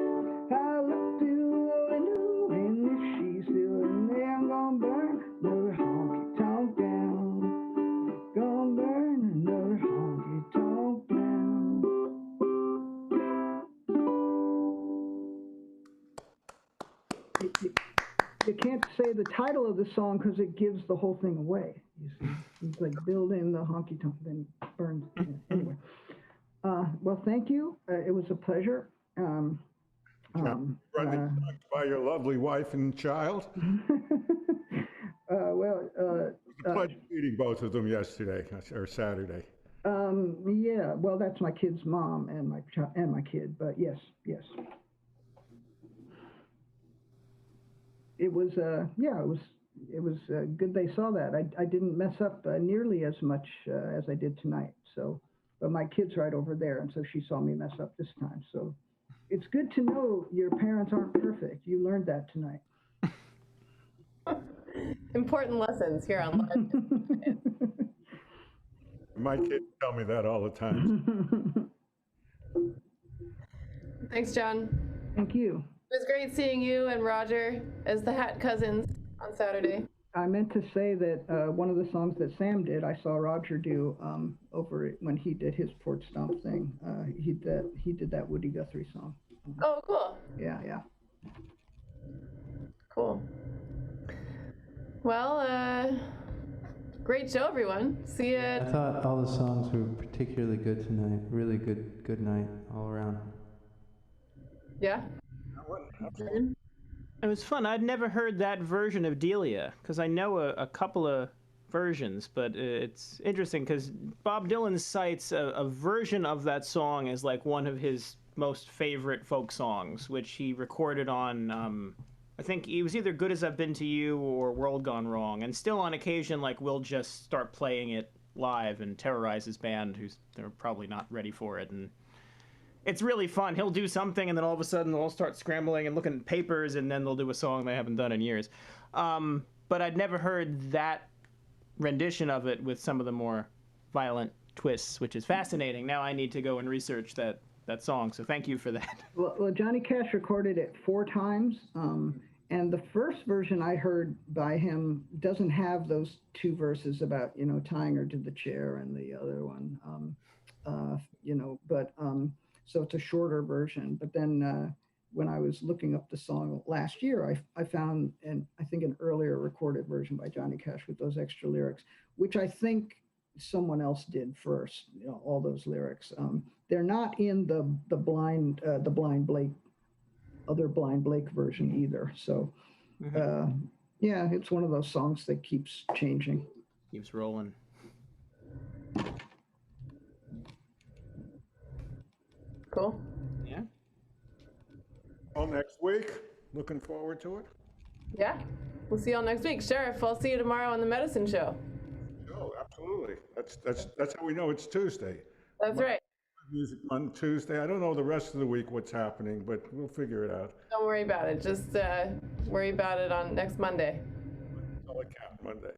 K: I look through the window and if she's still in there, I'm gonna burn another honky-tonk down. Gonna burn another honky-tonk down. You can't say the title of the song because it gives the whole thing away. You see, it's like building the honky tonk, then burns. Anyway, well, thank you. It was a pleasure.
E: By your lovely wife and child.
K: Well,
E: It was a pleasure meeting both of them yesterday or Saturday.
K: yeah. Well, that's my kid's mom and my kid. But yes. It was it was good they saw that. I didn't mess up nearly as much as I did tonight. So, but my kid's right over there, and so she saw me mess up this time. So, it's good to know your parents aren't perfect. You learned that tonight.
A: Important lessons here on Live.
E: My kids tell me that all the time.
A: Thanks, John.
K: Thank you.
A: It was great seeing you and Roger as the Hat Cousins on Saturday.
K: I meant to say that one of the songs that Sam did, I saw Roger do over when he did his Porch Stomp thing. He did that Woody Guthrie song.
A: Oh, cool.
K: Yeah.
A: Cool. Well, great show, everyone. See you.
I: I thought all the songs were particularly good tonight. Really good night all around.
A: Yeah.
D: It was fun. I'd never heard that version of Delia, because I know a couple of versions, but it's interesting because Bob Dylan cites a version of that song as like one of his most favorite folk songs, which he recorded on, I think it was either Good As I've Been to You or World Gone Wrong, and still on occasion, like, we'll just start playing it live and terrorize his band, they're probably not ready for it, and it's really fun. He'll do something, and then all of a sudden they'll all start scrambling and looking at papers, and then they'll do a song they haven't done in years. But I'd never heard that rendition of it with some of the more violent twists, which is fascinating. Now I need to go and research that song, so thank you for that.
K: Well, Johnny Cash recorded it 4 times, and the first version I heard by him doesn't have those 2 verses about, tying her to the chair and the other one, so it's a shorter version. But then when I was looking up the song last year, I found, I think an earlier recorded version by Johnny Cash with those extra lyrics, which I think someone else did first, all those lyrics. They're not in the Blind Blake version either. So, yeah, it's one of those songs that keeps changing.
D: Keeps rolling.
A: Cool.
D: Yeah.
E: Well, next week. Looking forward to it.
A: Yeah. We'll see y'all next week. Sheriff, I'll see you tomorrow on the Medicine Show.
E: Oh, absolutely. That's how we know it's Tuesday.
A: That's right.
E: Music on Tuesday. I don't know the rest of the week what's happening, but we'll figure it out.
A: Don't worry about it. Just worry about it on next Monday.
E: I'll account Mondays.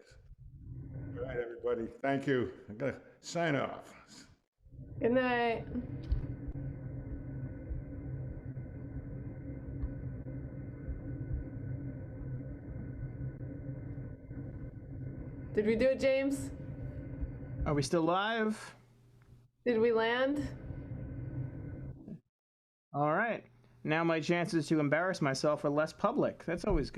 E: Good night, everybody. Thank you. I'm going to sign off.
A: Good night. Did we do it, James?
D: Are we still live?
A: Did we land?
D: All right. Now my chances to embarrass myself are less public. That's always good.